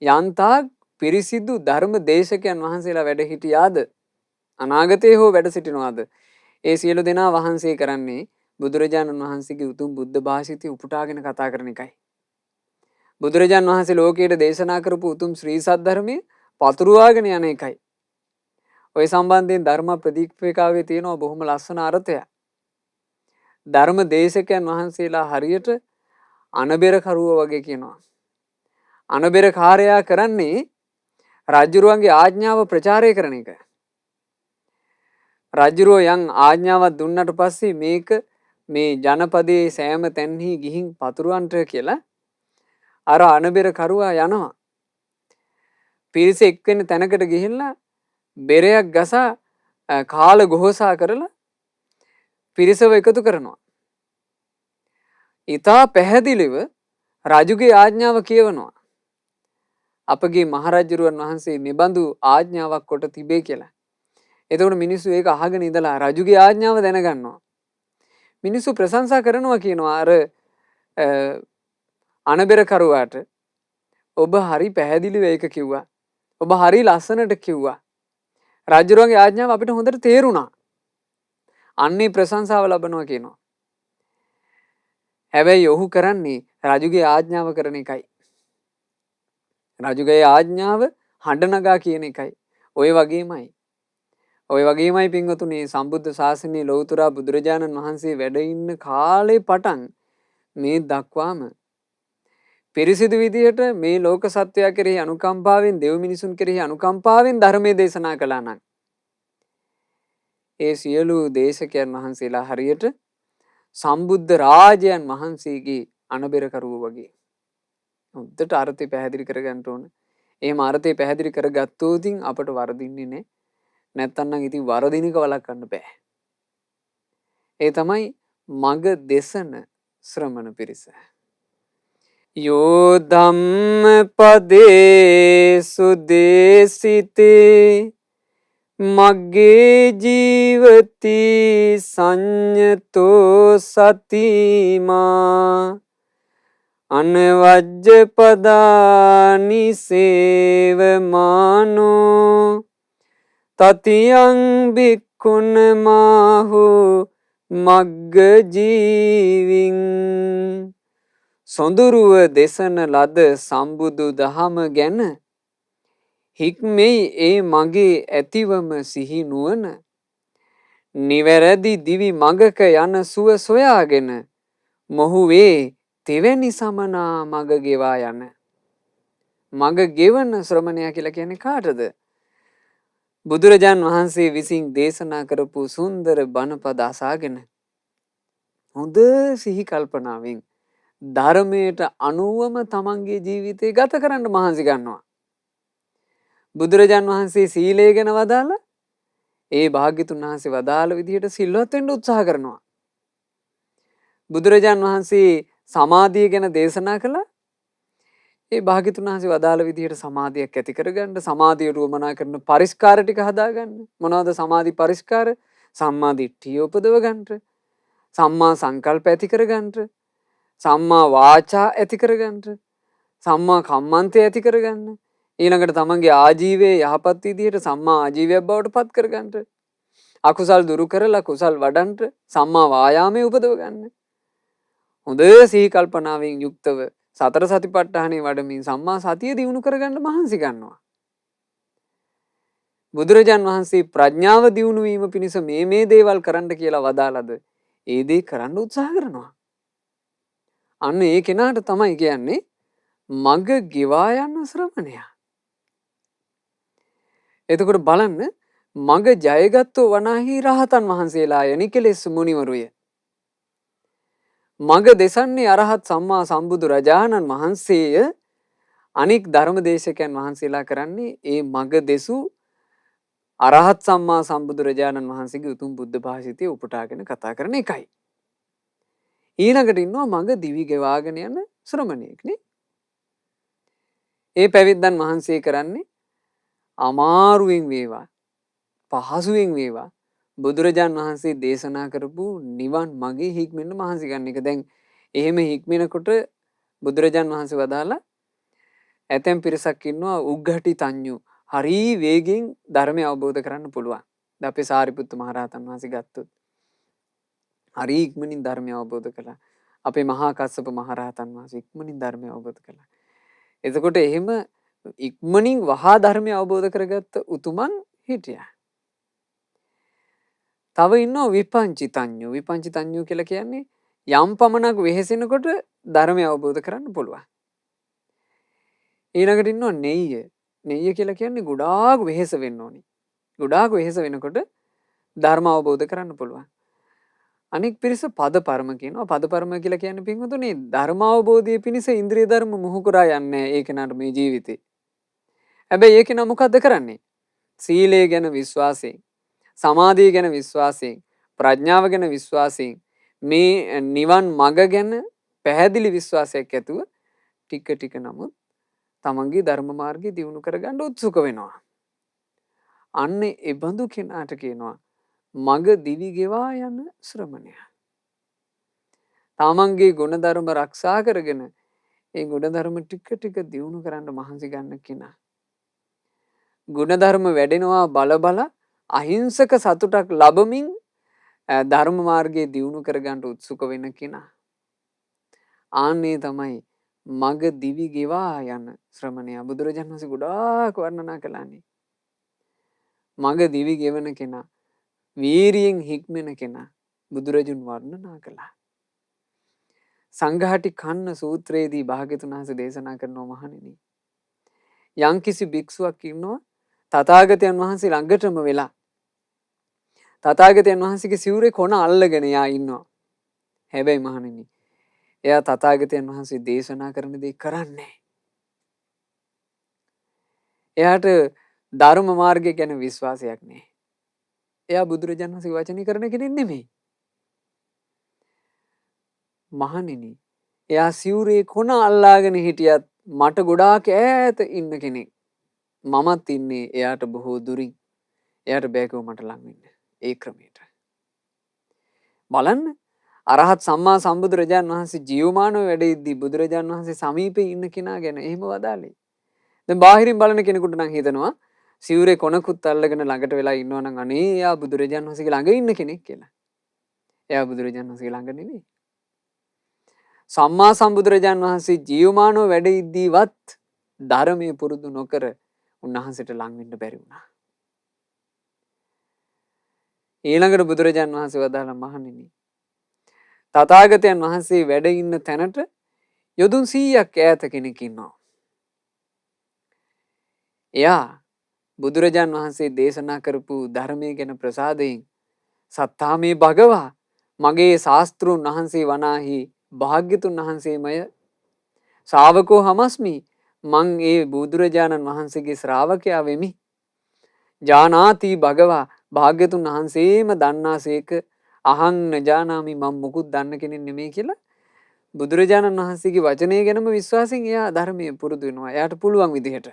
Speaker 1: යන්තාක් පිරිසිදු ධර්ම දේශකයන් වහන්සේලා වැඩ සිටියාද අනාගතයේ හෝ වැඩ සිටිනවාද ඒ සියලු දෙනා වහන්සේ කරන්නේ බුදුරජාණන් වහන්සේගේ උතුම් බුද්ධ භාෂිතය උපුටාගෙන කතා කරන එකයි. බුදුරජාණන් වහන්සේ ලෝකයට දේශනා කරපු උතුම් ශ්‍රී සද්ධර්මයේ පතුරවාගෙන යන එකයි. ඔය සම්බන්ධයෙන් ධර්ම ප්‍රදීපිකාවේ තියෙනවා බොහොම ලස්සන අර්ථයක්. ධර්ම දේශකයන් වහන්සේලා හරියට අනබෙර කරුවා වගේ කියනවා. අනබෙර කාර්යයා කරන්නේ රජුරුවන්ගේ ආඥාව ප්‍රචාරය කරන එක. රජුරුව යම් ආඥාවක් දුන්නට පස්සේ මේක මේ ජනපදයේ සෑම තැන්හි ගිහින් පතුරවන්ට කියලා අර අනබෙර කරුවා යනවා. පිරිස එක්වෙන තැනකට ගිහිල්ලා බෙරයක් ගසා කාල ගොහසා කරලා පිරිසව එකතු කරනවා. ඊතා පැහැදිලිව රජුගේ ආඥාව කියවනවා. අපගේ මහරජුරුවන් වහන්සේ මෙබඳු ආඥාවක් කොට තිබේ කියලා. එතකොට මිනිස්සු ඒක අහගෙන ඉඳලා රජුගේ ආඥාව දැනගන්නවා. මිනිස්සු ප්‍රශංසා කරනවා කියනවා අර අනබෙර කරුවාට ඔබ හරි පැහැදිලිව ඒක කිව්වා. ඔබ හරි ලස්සනට කිව්වා. රජුරුවන්ගේ ආඥාව අපිට හොඳට තේරුණා. අන්නේ ප්‍රශංසාව ලබනවා කියනවා. හැබැයි ඔහු කරන්නේ රජුගේ ආඥාව කරන එකයි. රජුගේ ආඥාව හඬ නගා කියන එකයි. ඔය වගේමයි පින්වතුනි සම්බුද්ධ ශාසනයේ ලෞතර බුදුරජාණන් වහන්සේ වැඩ ඉන්න කාලේ පටන් මේ දක්වාම පිරිසිදු විදියට මේ ලෝක සත්වයා කෙරෙහි අනුකම්පාවෙන් දෙව් මිනිසුන් කෙරෙහි අනුකම්පාවෙන් ධර්මයේ දේශනා කළා නම් ඒ සියලු දේශකයන් වහන්සේලා හරියට සම්බුද්ධ රාජයන් වහන්සේගේ අනබෙර කරුවෝ වගේ. හොඳට අර්ථය පැහැදිලි කරගන්න ඕන. එහෙම අර්ථය පැහැදිලි කරගත්තොත් අපට වරදින්නේ නැහැ. නැත්තම් නම් ඉතින් වරදිනක වළක්වන්න බෑ. ඒ තමයි මග දේශන ශ්‍රමණ පිරිස. යෝ ධම්ම පදේ සුදේසිතේ මග්ගේ ජීවති සංයතෝ සතිමා අනවජ්ජ පදානි සේවමානෝ තතියං බික්ඛුන මාහු මග්ග ජීවින් සොඳුරුව දේශන ලද සම්බුදු දහම ගැන හික්මෙයි ඒ මගේ ඇතිවම සිහි නුවණ නිවැරදි දිවි මගක යන සුව සොයාගෙන මොහු වේ තෙවැනි සමනා මග ගෙවා යන මග ගෙවන ශ්‍රමණයා කියලා කියන්නේ කාටද? බුදුරජාන් වහන්සේ විසින් දේශනා කරපු සුන්දර බණපද අසාගෙන හොඳ සිහි කල්පනාවෙන් ධර්මයට අනුවම තමන්ගේ ජීවිතය ගත කරන්න මහන්සි ගන්නවා. බුදුරජාන් වහන්සේ සීලය ගැන වදාලා ඒ භාග්‍යතුන් වහන්සේ වදාළ විදිහට සිල්වත් වෙන්න උත්සාහ කරනවා. බුදුරජාන් වහන්සේ සමාධිය ගැන දේශනා කළා. ඒ භාග්‍යතුන් වහන්සේ වදාළ විදිහට සමාධියක් ඇති කරගන්න, සමාධියට උවමනා කරන පරිස්කාර ටික හදාගන්න. මොනවද සමාධි පරිස්කාර? සම්මා දිට්ඨිය උපදව ගන්නට, සම්මා සංකල්ප ඇති කරගන්නට, සම්මා වාචා ඇති කරගන්නට, සම්මා කම්මන්තය ඇති කරගන්න. ඊළඟට තමන්ගේ ආජීවයේ යහපත් විදිහට සම්මා ආජීවයක් බවට පත් කරගන්නට, අකුසල් දුරු කරලා කුසල් වඩන්නට සම්මා වායාමයේ උපදව ගන්න. හොඳ සිහි කල්පනාවෙන් යුක්තව සතර සතිපට්ඨානෙ වඩමින් සම්මා සතිය දියුණු කරගන්න මහන්සි ගන්නවා. බුදුරජාන් වහන්සේ ප්‍රඥාව දියුණු වීම පිණිස මේ දේවල් කරන්න කියලා වදාළද ඒ දේ කරන්න උත්සාහ කරනවා. අන්න ඒ කෙනාට තමයි කියන්නේ මග ගෙවා යන ශ්‍රමණයා. එතකොට බලන්න මග ජයගත්තු වනාහි රහතන් වහන්සේලා යනි කෙලෙස් මුනිවරුය. මග දෙසන්නේ අරහත් සම්මා සම්බුදු රජාණන් වහන්සේය. අනික් ධර්මදේශකයන් වහන්සේලා කරන්නේ ඒ මග දෙසු අරහත් සම්මා සම්බුදු රජාණන් වහන්සේගේ උතුම් බුද්ධ භාෂිතය උපුටාගෙන කතා කරන එකයි. ඊළඟට ඉන්නවා මඟ දිවි ගෙවාගෙන යන ශ්‍රමණයෙක් නේ. ඒ පැවිද්දන් වහන්සේ කරන්නේ අමාරුවෙන් වේවා පහසුවෙන් වේවා බුදුරජාන් වහන්සේ දේශනා කරපු නිවන් මගේ හික්මෙන්න මහන්සි ගන්න එක. දැන් එහෙම හික්මෙනකොට බුදුරජාන් වහන්සේ වදාලා ඇතැම් පිරිසක් ඉන්නවා උග්ඝටි තඤ්ඤු හරි වේගෙන් ධර්මය අවබෝධ කරන්න පුළුවන්. දැන් අපේ සාරිපුත්ත මහරහතන් වහන්සේ ගත්තොත් හරි ඉක්මනින් ධර්මය අවබෝධ කළා. අපේ මහා කස්සප මහරහතන් වහන්සේ ඉක්මනින් ධර්මය අවබෝධ කළා. එතකොට එහෙම ඉක්මනින් වහා ධර්මය අවබෝධ කරගත්ත උතුමන් හිටියා. තව ඉන්නවා විපංචිතඤ්ඤු. විපංචිතඤ්ඤු කියලා කියන්නේ යම් පමණක් වෙහෙසෙනකොට ධර්මය අවබෝධ කරන්න පුළුවන්. ඊළඟට ඉන්නවා නෙය්‍ය. නෙය්‍ය කියලා කියන්නේ ගොඩාක් වෙහෙස වෙන්න ඕනි. ගොඩාක් වෙහෙස වෙනකොට ධර්ම අවබෝධ කරන්න පුළුවන්. අනෙක් පිරිස පදපරම කියනවා. පදපරම කියලා කියන්නේ පින්වතුනි ධර්ම අවබෝධය පිණිස ඉන්ද්‍රිය ධර්ම මුහු කරා යන්නේ ඒ කෙනාට මේ ජීවිතේ. හැබැයි ඒ කෙනා මොකද්ද කරන්නේ? සීලය ගැන විශ්වාසයෙන්, සමාධිය ගැන විශ්වාසයෙන්, ප්‍රඥාව ගැන විශ්වාසයෙන් මේ නිවන් මඟ ගැන පැහැදිලි විශ්වාසයක් ඇතුව ටික ටික නමුත් තමන්ගේ ධර්ම මාර්ගය දියුණු කරගන්න උත්සුක වෙනවා. අන්න ඒ බඳු කෙනාට කියනවා මඟ දිවි ගෙවා යන ශ්‍රමණයා. තමන්ගේ ගුණධර්ම ආරක්ෂා කරගෙන ඒ ගුණධර්ම ටික ටික දියුණු කරන්න මහන්සි ගන්න කෙනා. ගුණධර්ම වැඩෙනවා බල බල අහිංසක සතුටක් ලබමින් ධර්ම මාර්ගයේ දියුණු කරගන්න උත්සුක වෙන කෙනා. ආන්නේ තමයි මග දිවි ගෙවා යන ශ්‍රමණයා. බුදුරජාණන් වහන්සේ ගොඩාක් වර්ණනා කළානේ. මග දිවි ගෙවන කෙනා, වීරියෙන් හික්මෙන කෙනා බුදුරජුන් වර්ණනා කළා. සංඝාටි කන්න සූත්‍රයේදී භාග්‍යතුන් වහන්සේ දේශනා කරනවා මහණෙනි. යම්කිසි භික්ෂුවක් ඉන්නවා තථාගතයන් වහන්සේ ළඟටම වෙලා තථාගතයන් වහන්සේගේ සිවුරේ කොන අල්ලගෙන යා ඉන්නවා. හැබැයි මහණෙනි එයා තථාගතයන් වහන්සේ දේශනා කරන දේ කරන්නේ. එයාට ධර්ම මාර්ගය ගැන විශ්වාසයක් නැහැ. එයා බුදුරජාණන් වහන්සේ වචනේ කරන කෙනෙක් නෙමෙයි. මහණෙනි එයා සිවුරේ කොන අල්ලාගෙන හිටියත් මට ගොඩාක් ඈත ඉන්න කෙනෙක්. මමත් ඉන්නේ එයාට බොහෝ දුරින්. එයාට බෑකව මට ලං වෙන්න. ඒ ක්‍රමයට. බලන්න අරහත් සම්මා සම්බුදුරජාණන් වහන්සේ ජීවමානව වැඩ ඉද්දී බුදුරජාණන් වහන්සේ සමීපේ ඉන්න කෙනා ගැන එහෙම වදාළේ. දැන් බාහිරින් බලන කෙනෙකුට නම් හිතනවා සිවුරේ කොනකුත් අල්ලගෙන ළඟට වෙලා ඉන්නවා නම් අනේ එයා බුදුරජාණන් වහන්සේගේ ළඟ ඉන්න කෙනෙක් කියලා. එයා බුදුරජාණන් වහන්සේගේ ළඟ නෙවෙයි. සම්මා සම්බුදුරජාණන් වහන්සේ ජීවමානව වැඩ ඉද්දීවත් ධර්මයේ පුරුදු නොකර උන්වහන්සේට ලං වෙන්න බැරි වුණා. ඊළඟට බුදුරජාණන් වහන්සේ වදාළා මහණෙනි තථාගතයන් වහන්සේ වැඩ ඉන්න තැනට යොදුන් 100ක් ඈත කෙනෙක් ඉන්නවා. එයා බුදුරජාණන් වහන්සේ දේශනා කරපු ධර්මයේ ගැන ප්‍රසාදයෙන් සත්තාමේ භගවා මගේ ශාස්ත්‍රුන් වහන්සේ වනාහි භාග්‍යතුන් වහන්සේමය ශාවකෝ හමස්මි මං ඒ බුදුරජාණන් වහන්සේගේ ශ්‍රාවකයා වෙමි. ජානාති භගවා භාග්‍යතුන් වහන්සේම දන්නාසේක අහං නජානාමි මම මුකුත් දන්න කෙනෙක් නෙමෙයි කියලා බුදුරජාණන් වහන්සේගේ වචනය ගැනම විශ්වාසයෙන් එයා ධර්මයේ පුරුදු වෙනවා. එයාට පුළුවන් විදිහට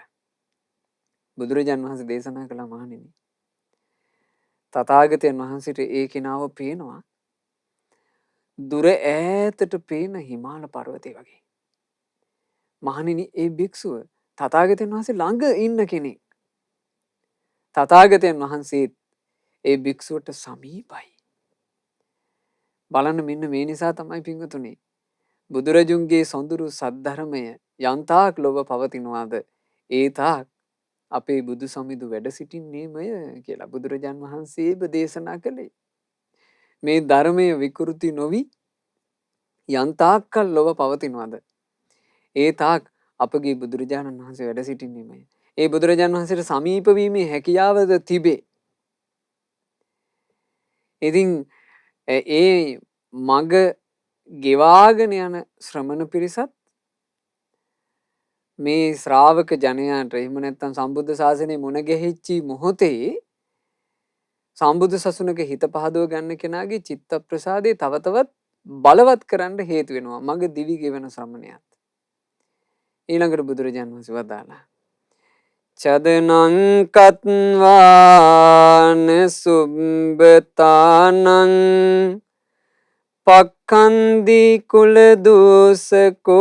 Speaker 1: බුදුරජාණන් වහන්සේ දේශනා කළා මහණෙනි. තථාගතයන් වහන්සේට ඒ කෙනාව පේනවා දුර ඈතට පේන හිමාල පර්වතය වගේ. මහණෙනි ඒ භික්ෂුව තථාගතයන් වහන්සේ ළඟ ඉන්න කෙනෙක්. තථාගතයන් වහන්සේ ඒ භික්ෂුවට සමීපයි. බලන්න මෙන්න මේ නිසා තමයි පින්වතුනි බුදුරජුන්ගේ සොඳුරු සද්ධර්මය යන්තාක් ලොව පවතිනවාද ඒ තාක් අපේ බුදු සමිඳු වැඩ සිටින්නේමය කියලා බුදුරජාන් වහන්සේම දේශනා කළේ. මේ ධර්මය විකෘති නොවි යන්තාක්කල් ලොව පවතිනවාද ඒ තාක් අපගේ බුදුරජාණන් වහන්සේ වැඩ සිටින්නේමය. ඒ බුදුරජාණන් වහන්සේට සමීප වීමේ හැකියාවද තිබේ. ඉතින් ඒ මග ගෙවාගෙන යන ශ්‍රමණ පිරිසත් මේ ශ්‍රාවක ජනයාට එහෙම නැත්නම් සම්බුද්ධ ශාසනය මුණ ගැහිච්චි මොහොතේ සම්බුද්ධ සසුනක හිත පහදව ගන්න කෙනාගේ චිත්ත ප්‍රසාදේ තව තවත් බලවත් කරන්න හේතු වෙනවා මග දිවි ගෙවන ශ්‍රමණයාත්. ඊළඟට බුදුරජාණන් වහන්සේ වදාළා චදනං කත්වාන සුබ්බතානං පක්ඛන්දි කුල දූසකෝ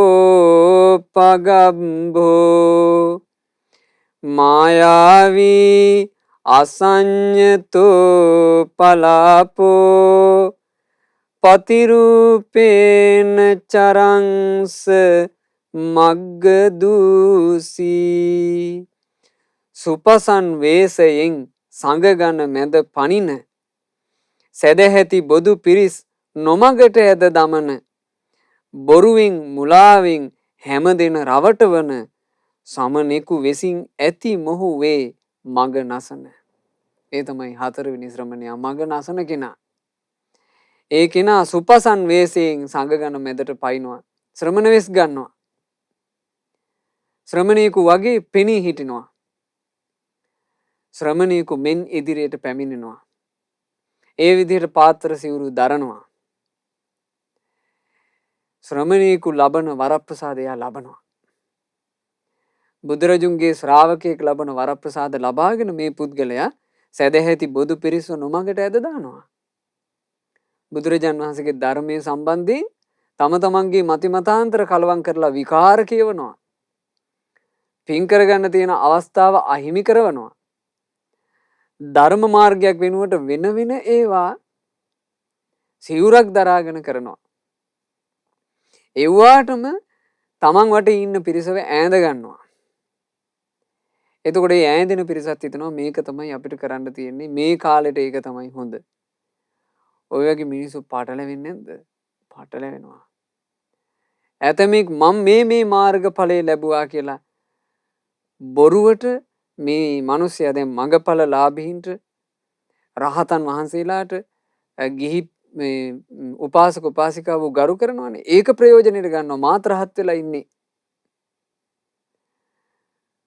Speaker 1: පගම්බෝ මායාවී අසඤ්ඤතෝ පලාපෝ පතිරූපේන චරංස මග්ගදූසී සුපසන් වේසයෙන් සංගගන මැද පනින සැදැහැති බොදු පිරිස් නොමගට ඇද දමන බොරුවෙන් මුලාවෙන් හැමදෙන රවටවන සමනෙකු වෙසින් ඇති මොහු වේ මග නසන. ඒ තමයි හතරවෙනි ශ්‍රමණයා මග නසන කෙනා. ඒ කෙනා සුපසන් වේසයෙන් සංගගන මැදට පයින්නවා. ශ්‍රමණ වෙස් ගන්නවා. ශ්‍රමණයෙකු වගේ පෙනී හිටිනවා. ශ්‍රමණයෙකු මෙන් ඉදිරියට පැමිණෙනවා. ඒ විදිහට පාත්‍ර සිවුරු දරනවා. ශ්‍රමණයෙකු ලබන වරප්‍රසාදය ලබනවා. බුදුරජුන්ගේ ශ්‍රාවකයෙක් ලබන වරප්‍රසාද ලබාගෙන මේ පුද්ගලයා සැදැහැති බොදු පිරිස නොමගට ඇද දානවා. බුදුරජාන් වහන්සේගේ ධර්මයේ සම්බන්ධයෙන් තම තමන්ගේ මතිමතාන්තර කලවම් කරලා විකාර කියවනවා. පින් කරගන්න තියෙන අවස්ථාව අහිමි කරනවා. ධර්ම මාර්ගයක් වෙනුවට වෙන වෙන ඒවා සිවුරක් දරාගෙන කරනවා. ඒවාටම තමන් වටේ ඉන්න පිරිසව ඈඳ ගන්නවා. එතකොට ඒ ඈඳින පිරිසත් හිතනවා මේක තමයි අපිට කරන්න තියෙන්නේ මේ කාලෙට ඒක තමයි හොඳ. ඔය වගේ මිනිස්සු පාටලෙන්නේ නැද්ද? පාටලෙනවා. ඇතමෙක් මම මේ මාර්ගඵලය ලැබුවා කියලා බොරුවට මේ මිනිස්සයා දැන් මගඵල ලාභීන්ට රහතන් වහන්සේලාට ගිහි මේ උපාසක උපාසිකාවෝ ගරු කරනවානේ. ඒක ප්‍රයෝජනෙට ගන්නවා. මාත් රහත් වෙලා ඉන්නේ.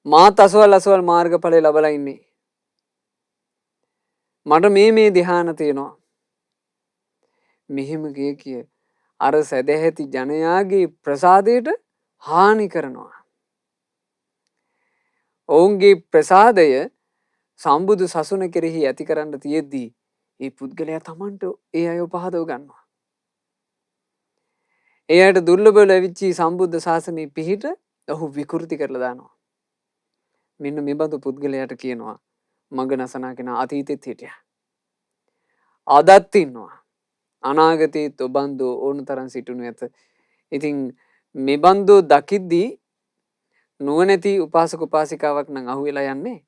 Speaker 1: මාත් අසවල් මාර්ගඵලය ලබලා ඉන්නේ. මට මේ ධ්‍යාන තියෙනවා. මෙහෙම කිය අර සැදැහැති ජනයාගේ ප්‍රසාදයට හානි කරනවා. ඔවුන්ගේ ප්‍රසාදය සම්බුදු සසුන කෙරෙහි ඇති කරන්න තියෙද්දී ඒ පුද්ගලයා තමන්ට ඒ අය පහදව ගන්නවා. එයාට දුර්ලභව ලැබිච්ච සම්බුද්ධ ශාසනයේ පිහිට ඔහු විකෘති කරලා දානවා. මෙන්න මේ බඳු පුද්ගලයාට කියනවා මග නසනා කෙනා අතීතෙත් හිටියා. අදත් ඉන්නවා. අනාගතයේත් ඔබන්දෝ ඕන තරම් සිටිනු ඇත. ඉතින් මේ බඳු දකිද්දී නුවණැති උපාසක උපාසිකාවක් නම් අහුවෙලා යන්නේ.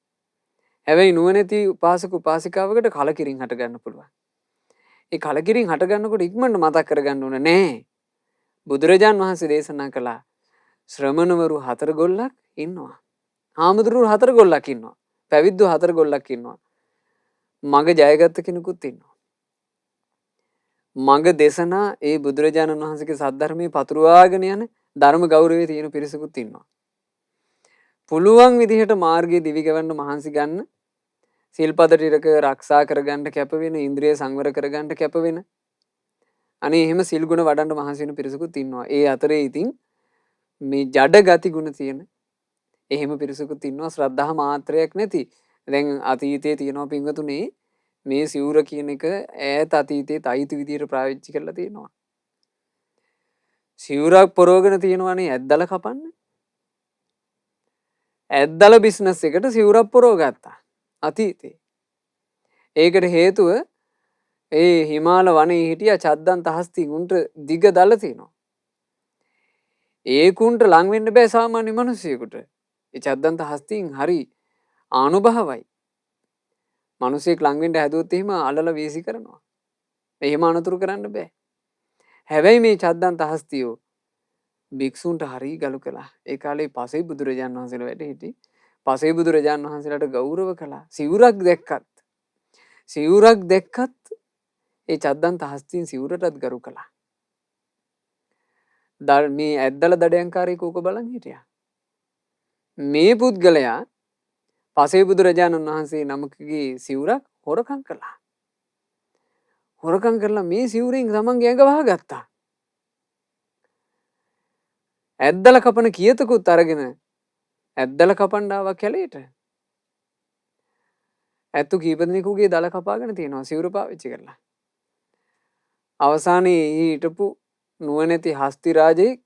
Speaker 1: හැබැයි නුවණැති උපාසක උපාසිකාවකට කලකිරින් හට ගන්න පුළුවන්. ඒ කලකිරින් හට ගන්නකොට ඉක්මනට මතක් කරගන්න ඕන නෑ. බුදුරජාන් වහන්සේ දේශනා කළා ශ්‍රමණවරු 4 ගොල්ලක් ඉන්නවා. හාමුදුරුවෝ 4 ගොල්ලක් ඉන්නවා. පැවිද්දෝ 4 ගොල්ලක් ඉන්නවා. මග ජයගත්ත කෙනෙකුත් ඉන්නවා. මග දේශනා ඒ බුදුරජාණන් වහන්සේගේ සද්ධර්මයේ පතුරවාගෙන යන ධර්ම ගෞරවයේ තියෙන පිරිසකුත් ඉන්නවා. පුළුවන් විදිහට මාර්ගයේ දිවි ගෙවන්න මහන්සි ගන්න, සිල්පද ටික ආරක්ෂා කරගන්න කැප වෙන, ඉන්ද්‍රිය සංවර කරගන්න කැප වෙන. අනේ එහෙම සිල් ගුණ වඩන්න මහන්සි වෙන පිරිසකුත් ඉන්නවා. ඒ අතරේ ඉතින් මේ ජඩ ගති ගුණ තියෙන එහෙම පිරිසකුත් ඉන්නවා ශ්‍රද්ධා මාත්‍රයක් නැති. දැන් අතීතයේ තියෙනවා පින්වතුනේ මේ සිවුර කියන එක ඈත අතීතයේ තයිතු විදියට පාවිච්චි කරලා තියෙනවා. සිවුරක් පොරවගෙන තියෙනවානේ ඇද්දල කපන්න. ඇද්දල බිස්නස් එකට සිවුරක් පොරව ගත්තා අතීතේ. ඒකට හේතුව ඒ හිමාල වනයේ හිටිය චද්දන්ත හස්ති උන්ට දිග දල තියෙනවා. ඒකුන්ට ලං වෙන්න බෑ සාමාන්‍ය මිනිසියෙකුට. ඒ චද්දන්ත හස්තින් හරි ආනුභාවයි. මිනිසෙක් ලං වෙන්න හැදුවොත් එහෙම අලල වීසි කරනවා. එහෙම අනතුරු කරන්න බෑ. හැබැයි මේ චද්දන්ත හස්තියෝ භික්ෂුන්ට හරි ගලු කළා. ඒ කාලේ පසේ බුදුරජාණන් වහන්සේලා වැඩ හිටි. පසේ බුදුරජාණන් වහන්සේලාට ගෞරව කළා. සිවුරක් දැක්කත් ඒ චද්දන්ත හස්තින් සිවුරටත් ගරු කළා. මේ ඇද්දල දඩයන්කාරයෙකු ඕක බලන් හිටියා. මේ පුද්ගලයා පසේ බුදුරජාණන් වහන්සේ නමකගේ සිවුරක් හොරකම් කළා. හොරකම් කරලා මේ සිවුරෙන් තමන්ගේ ඇඟ වහගත්තා. ඇද්දල කපන කියතකුත් අරගෙන ඇද්දල කපන්න ආවා කැලේට. ඇත්තු කීප දෙනෙකුගේ දල කපාගෙන තියෙනවා සිවුරු පාවිච්චි කරලා. අවසානයේ හිටපු නුවණැති හස්ති රාජෙක්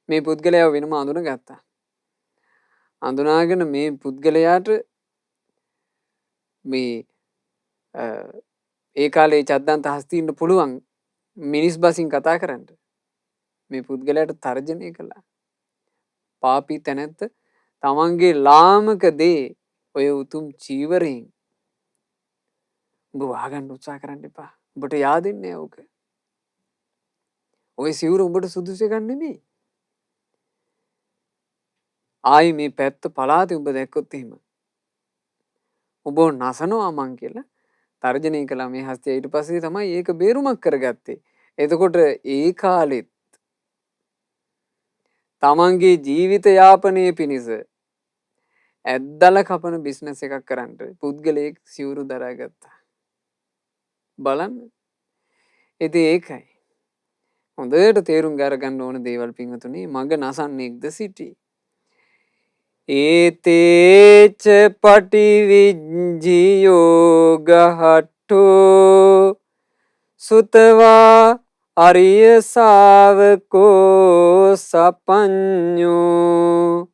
Speaker 1: මේ පුද්ගලයාව වෙනම අඳුන ගත්තා. අඳුනාගෙන මේ පුද්ගලයාට මේ ඒ කාලේ චද්දන්ත හස්තින්න පුළුවන් මිනිස් බසින් කතා කරන්න. මේ පුද්ගලයාට තර්ජනය කළා. පාපී තැනැත්ත තමන්ගේ ලාමක දේ ඔය උතුම් චීවරයෙන් උඹ වහගන්න උත්සාහ කරන්න එපා. උඹට yaadෙන්නේ ඕක. ඔය සිවුර උඹට සුදුසු එකක් නෙමෙයි. ආයි මේ පැත්ත පලාතේ උඹ දැක්කොත් එහෙම උඹ නසනවා මං කියලා තර්ජනය කළා මේ හස්තිය. ඊට පස්සේ තමයි ඒක බේරුමක් කරගත්තේ. එතකොට ඒ කාලෙත් තමන්ගේ ජීවිත යාපනය පිණිස ඇද්දල කපන බිස්නස් එකක් කරන්න පුද්ගලයෙක් සිවුරු දරාගත්තා. බලන්න. ඉතින් ඒකයි. හොඳට තේරුම් අරගන්න ඕන දේවල් පින්වතුනි මග නසන්නේක්ද සිටි. ඒතේච පටිවිජ්ජියෝ ගහට්ටෝ සුතවා අරිය ශාවකෝ සපඤ්ඤෝ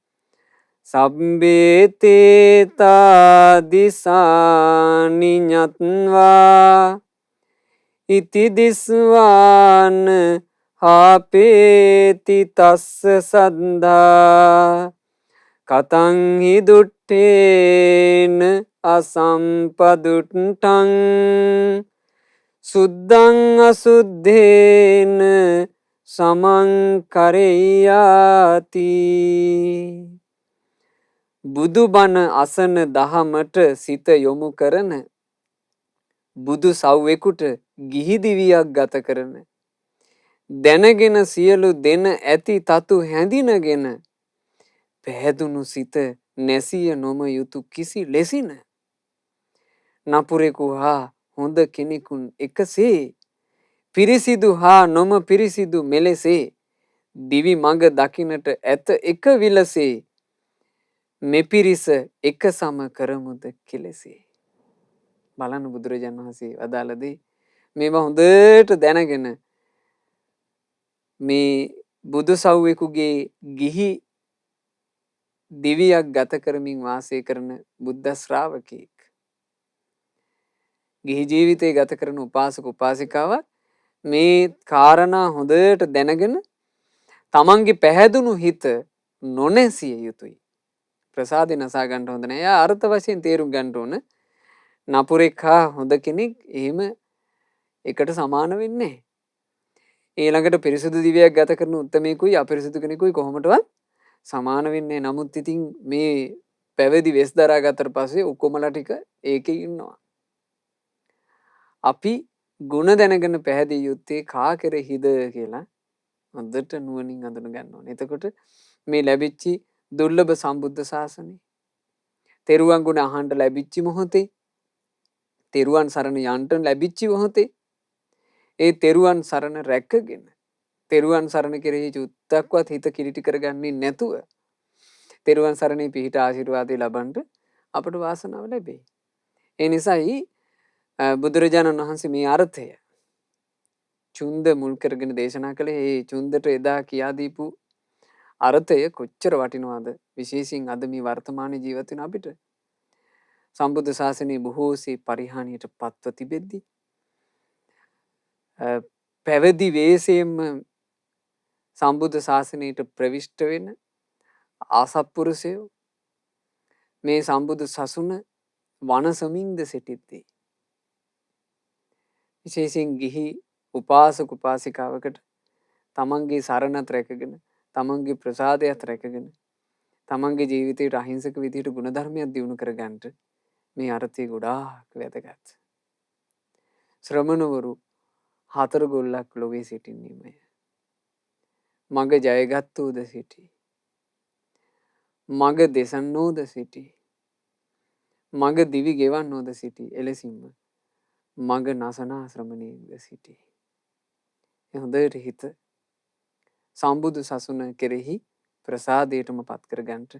Speaker 1: සබ්බේතේතා දිසානි ඤත්වා ඉති දිස්වාන හාපේති තස්ස සද්ධා කතං හි දුට්ඨේන අසම්පදුට්ඨං සුද්ධං අසුද්ධේන සමං කරෙය්‍යාති. බුදුබණ අසන දහමට සිත යොමු කරන බුදු සව්වෙකුට ගිහි දිවියක් ගත කරන දැනගෙන සියලු දෙන ඇති තතු හැඳිනගෙන පැහැදුණු සිත නැසිය නොම යුතු කිසි ලෙසින නපුරෙකු හා හොඳ කෙනෙකුන් එකසේ පිරිසිදු හා නොම පිරිසිදු මෙලෙසේ දිවි මඟ දකිනට ඇත එක විලසේ මෙපිරිස එක සම කරමුද කෙලෙසේ. බලන්න බුදුරජාණන් වහන්සේ වදාළදී මේවා හොඳට දැනගෙන මේ බුදු සව්වෙකුගේ ගිහි දිවියක් ගත කරමින් වාසය කරන බුද්ධ ශ්‍රාවකයෙක්. ගිහි ජීවිතය ගත කරන උපාසක උපාසිකාවක් මේ කාරණා හොඳට දැනගෙන තමන්ගේ පැහැදුණු හිත නොනැසිය යුතුයි. ප්‍රසාදේ නසා ගන්න හොඳ නෑ. එයා අර්ථ වශයෙන් තේරුම් ගන්න ඕන. නපුරෙක් හා හොඳ කෙනෙක් එහෙම එකට සමාන වෙන්නේ නැහැ. ඊළඟට පිරිසුදු දිවියක් ගත කරන උත්තමයෙකුයි අපිරිසුදු කෙනෙකුයි කොහොමදවත් සමාන වෙන්නේ නැහැ. නමුත් ඉතින් මේ පැවිදි වෙස් දරා ගත්තට පස්සේ ඔක්කොමලා ටික ඒකේ ඉන්නවා. අපි ಗುಣ දැනගෙන පැහැදිය යුත්තේ කා කෙරෙහිද කියලා හොඳට නුවණින් අඳුන ගන්න ඕනේ. එතකොට මේ ලැබිච්චි දුර්ලභ සම්බුද්ධ ශාසනය තෙරුවන් ගුණ අහන්න ලැබිච්ච මොහොතේ තෙරුවන් සරණ යන්න ලැබිච්ච මොහොතේ ඒ තෙරුවන් සරණ රැකගෙන තෙරුවන් සරණ කෙරෙහි චුත්තක්වත් හිත කිලිටි කරගන්නේ නැතුව තෙරුවන් සරණේ පිහිට ආශිර්වාදේ ලබන්න අපට වාසනාව ලැබේ. ඒ නිසායි බුදුරජාණන් වහන්සේ මේ අර්ථය චුන්ද මුල් කරගෙන දේශනා කළේ. ඒ චුන්දට එදා කියා දීපු අර්ථය කොච්චර වටිනවද? විශේෂයෙන් අද මේ වර්තමාන ජීවිත වෙන අපිට සම්බුද්ධ ශාසනයේ බොහෝසේ පරිහානියට පත්ව තිබෙද්දී පැවිදි වේසයෙන්ම සම්බුද්ධ ශාසනයට ප්‍රවිෂ්ඨ වෙන ආසත්පුරුෂයෝ මේ සම්බුදු සසුන වනසමින්ද සිටිද්දී විශේෂයෙන් ගිහි උපාසක උපාසිකාවකට තමන්ගේ සරණත් රැකගෙන තමන්ගේ ප්‍රසාදයත් රැකගෙන තමන්ගේ ජීවිතයට අහිංසක විදිහට ගුණධර්මයක් දියුණු කරගන්නට මේ අර්ථය ගොඩාක් වැදගත්. ශ්‍රමණවරු හතර ගොල්ලක් ලොවේ සිටින්නේමය. මග ජයගත්තෝද සිටි. මග දෙසන්නෝද සිටි. මග දිවි ගෙවන්නෝද සිටි. එලෙසින්ම මග නසනා ශ්‍රමණයෙක්ද සිටි. හොඳට හිත සම්බුදු සසුන කෙරෙහි ප්‍රසාදයටම පත් කරගන්නට.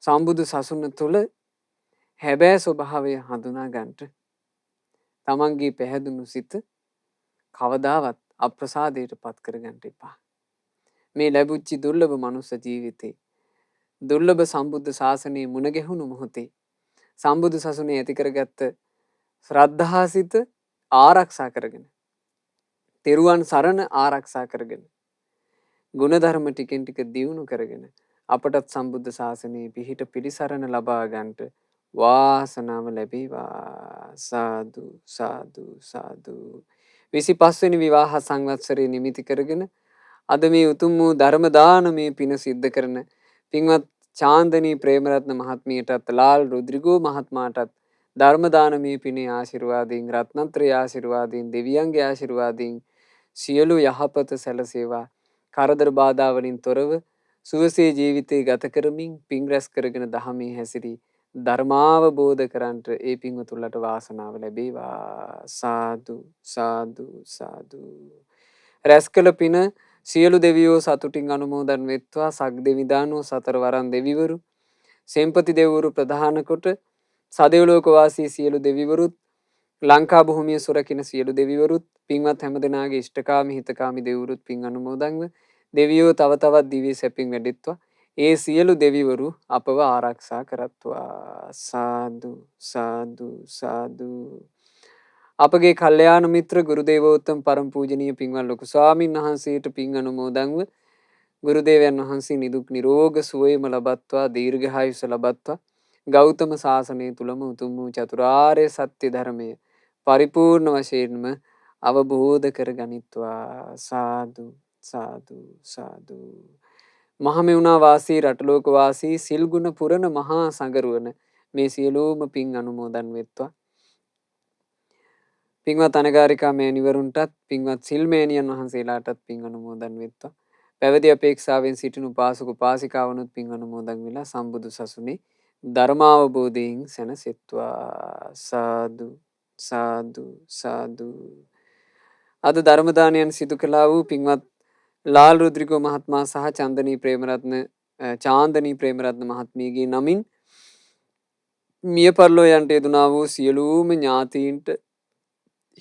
Speaker 1: සම්බුදු සසුන තුළ හැබෑ ස්වභාවය හඳුනා ගන්නට. තමන්ගේ පැහැදුණු සිත කවදාවත් අප්‍රසාදයට පත් කරගන්නට එපා. මේ ලැබුච්චි දුර්ලභ මනුස්ස ජීවිතේ දුර්ලභ සම්බුද්ධ ශාසනයේ මුණ ගැහුණු මොහොතේ සම්බුදු සසුනේ ඇති කරගත්ත ශ්‍රද්ධා සිත ආරක්ෂා කරගෙන තෙරුවන් සරණ ආරක්ෂා කරගෙන ගුණධර්ම ටිකෙන් ටික දියුණු කරගෙන අපටත් සම්බුද්ධ ශාසනයේ පිහිට පිළිසරණ ලබා ගන්නට වාසනාව ලැබේවා. සාදු සාදු සාදු. 25 වෙනි විවාහ සංවත්සරයේ නිමිති කරගෙන අද මේ උතුම් වූ ධර්ම දානමය පින සිද්ධ කරන පින්වත් චාන්දනී ප්‍රේමරත්න මහත්මියටත් ලාල් රුද්‍රිගෝ මහත්මයාටත් ධර්ම දානමය පිනේ ආශිර්වාදයෙන් රත්නත්‍රයේ ආශිර්වාදයෙන් දෙවියන්ගේ ආශිර්වාදයෙන් සියලු යහපත සැලසේවා. කරදර බාධා වලින් තොරව සුවසේ ජීවිතේ ගත කරමින් පින් රැස් කරගෙන දහමේ හැසිරී ධර්මාවබෝධ කරන්ට ඒ පින්වතුන්ලට වාසනාව ලැබේවා. සාදු සාදු සාදු. රැස් කළ පින සියලු දෙවියෝ සතුටින් අනුමෝදන් වෙත්වා. සක් දෙවිදානෝ සතර වරන් දෙවිවරු සෙම්පති දෙවිවරු ප්‍රධාන කොට සදෙව්ලෝක වාසී සියලු දෙවිවරුත් ලංකා භූමිය සුරකින සියලු දෙවිවරුත් පින්වත් හැමදෙනාගේ ඉෂ්ඨකාමී හිතකාමී දෙවිවරුත් පින් අනුමෝදන්ව දෙවියෝ තව තවත් දිව්‍ය සැපින් වැඩිත්වා. ඒ සියලු දෙවිවරු අපව ආරක්ෂා කරත්වා. සාදු සාදු සාදු. අපගේ කල්යාණ මිත්‍ර ගුරු දේවෝත්තම පරම පූජනීය පින්වත් ලොකු ස්වාමීන් වහන්සේට පින් අනුමෝදන්ව ගුරු දේවයන් වහන්සේ නිදුක් නිරෝග සුවයම ලබත්වා දීර්ඝායුෂ ලබත්වා ගෞතම සාසනය තුලම උතුම් වූ චතුරාර්ය සත්‍ය ධර්මය පරිපූර්ණ වශයෙන්ම අවබෝධ කරගනිත්වා. සාදු සාදු සාදු. මහමෙවුනා වාසී රටලෝක වාසී සිල්ගුණ පුරණ මහා සංගරුවන මේ සියලුම පින් අනුමෝදන් වෙත්වා. පින්වත් අනගාരികා මෑණිවරුන්ටත් පින්වත් සිල්මෑණියන් වහන්සේලාටත් පින් අනුමෝදන් වෙත්වා. පැවිදි අපේක්ෂාවෙන් සිටින උපාසක උපාසිකාවනුත් පින් අනුමෝදන් වෙලා සම්බුදු සසුනේ ධර්මාවබෝධයෙන් සැනසෙත්වා. සාදු සාදු සාදු. අද ධර්ම දානයන් සිදු කළා වූ පින්වත් ලාල් රුද්‍රිගෝ මහත්මයා සහ චාන්දනී ප්‍රේමරත්න මහත්මියගේ නමින් මිය පරලෝ යන්ට යෙදුනා වූ සියලුම ඥාතීන්ට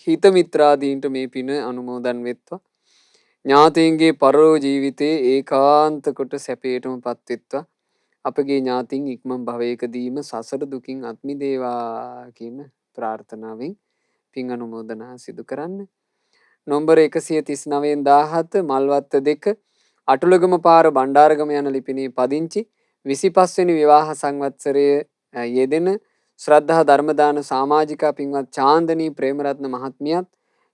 Speaker 1: හිත මිත්‍රාදීන්ට මේ පින අනුමෝදන් වෙත්වා. ඥාතීන්ගේ පරලෝ ජීවිතේ ඒකාන්ත කොට සැපයටම පත්වෙත්වා. අපගේ ඥාතීන් ඉක්මන් භවයකදීම සසර දුකින් අත් මිදේවා කියන ප්‍රාර්ථනාවෙන් පින් අනුමෝදනා සිදු කරන්න. නොම්බර 139 මල්වත්ත 2 අටුලගම පාර බණ්ඩාරගම යන ලිපිනේ පදිංචි 25 වෙනි විවාහ සංවත්සරයේ යෙදෙන ශ්‍රද්ධා ධර්මදාන සමාජිකා පින්වත් චාන්දනී ප්‍රේමරත්න මහත්මියත්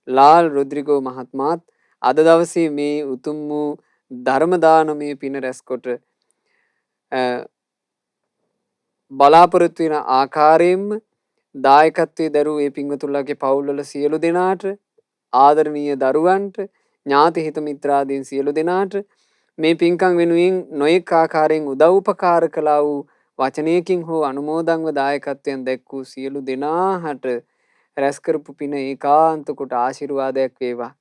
Speaker 1: ලාල් රුද්‍රිගෝ මහත්මයාත් අද දවසේ මේ උතුම් වූ ධර්ම දානමය පින රැස්කොට බලාපොරොත්තු වෙන ආකාරයෙන්ම දායකත්වයේ දරූ ඒ පින්වතුන්ලාගේ පවුල්වල සියලු දෙනාට ආදරණීය දරුවන්ට ඥාති හිත මිත්‍රාදීන් සියලු දෙනාට මේ පින්කම් වෙනුවෙන් නොඑක ආකාරයෙන් උදව් උපකාර කළා වූ වචනයකින් හෝ අනුමෝදන්ව දායකත්වයෙන් දැක්වූ සියලු දෙනාට රැස් කරපු පින ඒකාන්ත කොට ආශිර්වාදයක් වේවා.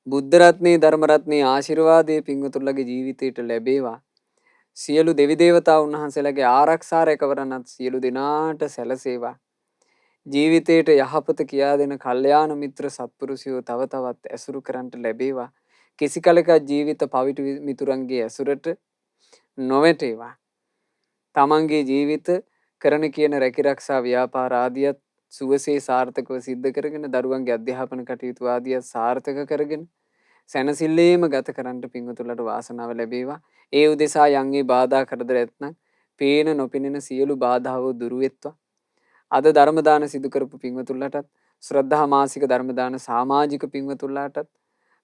Speaker 1: බුද්ධ රත්නේ ධර්ම රත්නේ ආශිර්වාදයේ පින්වතුන්ලාගේ ජීවිතයට ලැබේවා. සියලු දෙවි දේවතා උන්වහන්සේලාගේ ආරක්ෂා රැකවරණත් සියලු දෙනාට සැලසේවා. ජීවිතයට යහපත කියා දෙන කල්යාණ මිත්‍ර සත්පුරුෂයෝ තව තවත් ඇසුරු කරන්ට ලැබේවා. කිසි කලක ජීවිත පවිතු මිතුරන්ගේ ඇසුරට නොවැටේවා. තමන්ගේ ජීවිත කරන කියන රැකිරක්ෂා ව්‍යාපාර ආදියත් සුවසේ සාර්ථකව සිද්ධ කරගෙන දරුවන්ගේ අධ්‍යාපන කටයුතු ආදියත් සාර්ථක කරගෙන සැනසෙල්ලේම ගත කරන්නට පින්වතුන්ලට වාසනාව ලැබේවා. ඒ උදෙසා යම්ගේ බාධා කරදර ඇත්නම් පේන නොපෙනෙන සියලු බාධාවෝ දුරු වෙත්වා. අද ධර්ම දාන සිදු කරපු පින්වතුන්ලටත් ශ්‍රද්ධා මාසික ධර්ම දාන සමාජික පින්වතුන්ලාටත්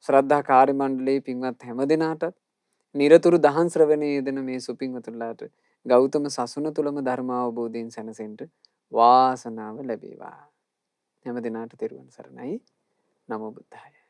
Speaker 1: ශ්‍රද්ධා කාර්ය මණ්ඩලයේ පින්වත් හැමදෙනාටත් නිරතුරු දහම් ශ්‍රවණයේ යෙදෙන මේ සුපින්වතුන්ලාට ගෞතම සසුන තුලම ධර්ම අවබෝධයෙන් සැනසෙන්න වාසනාව ලැබේවා. හැමදෙනාට තෙරුවන් සරණයි. නමෝ බුද්ධාය.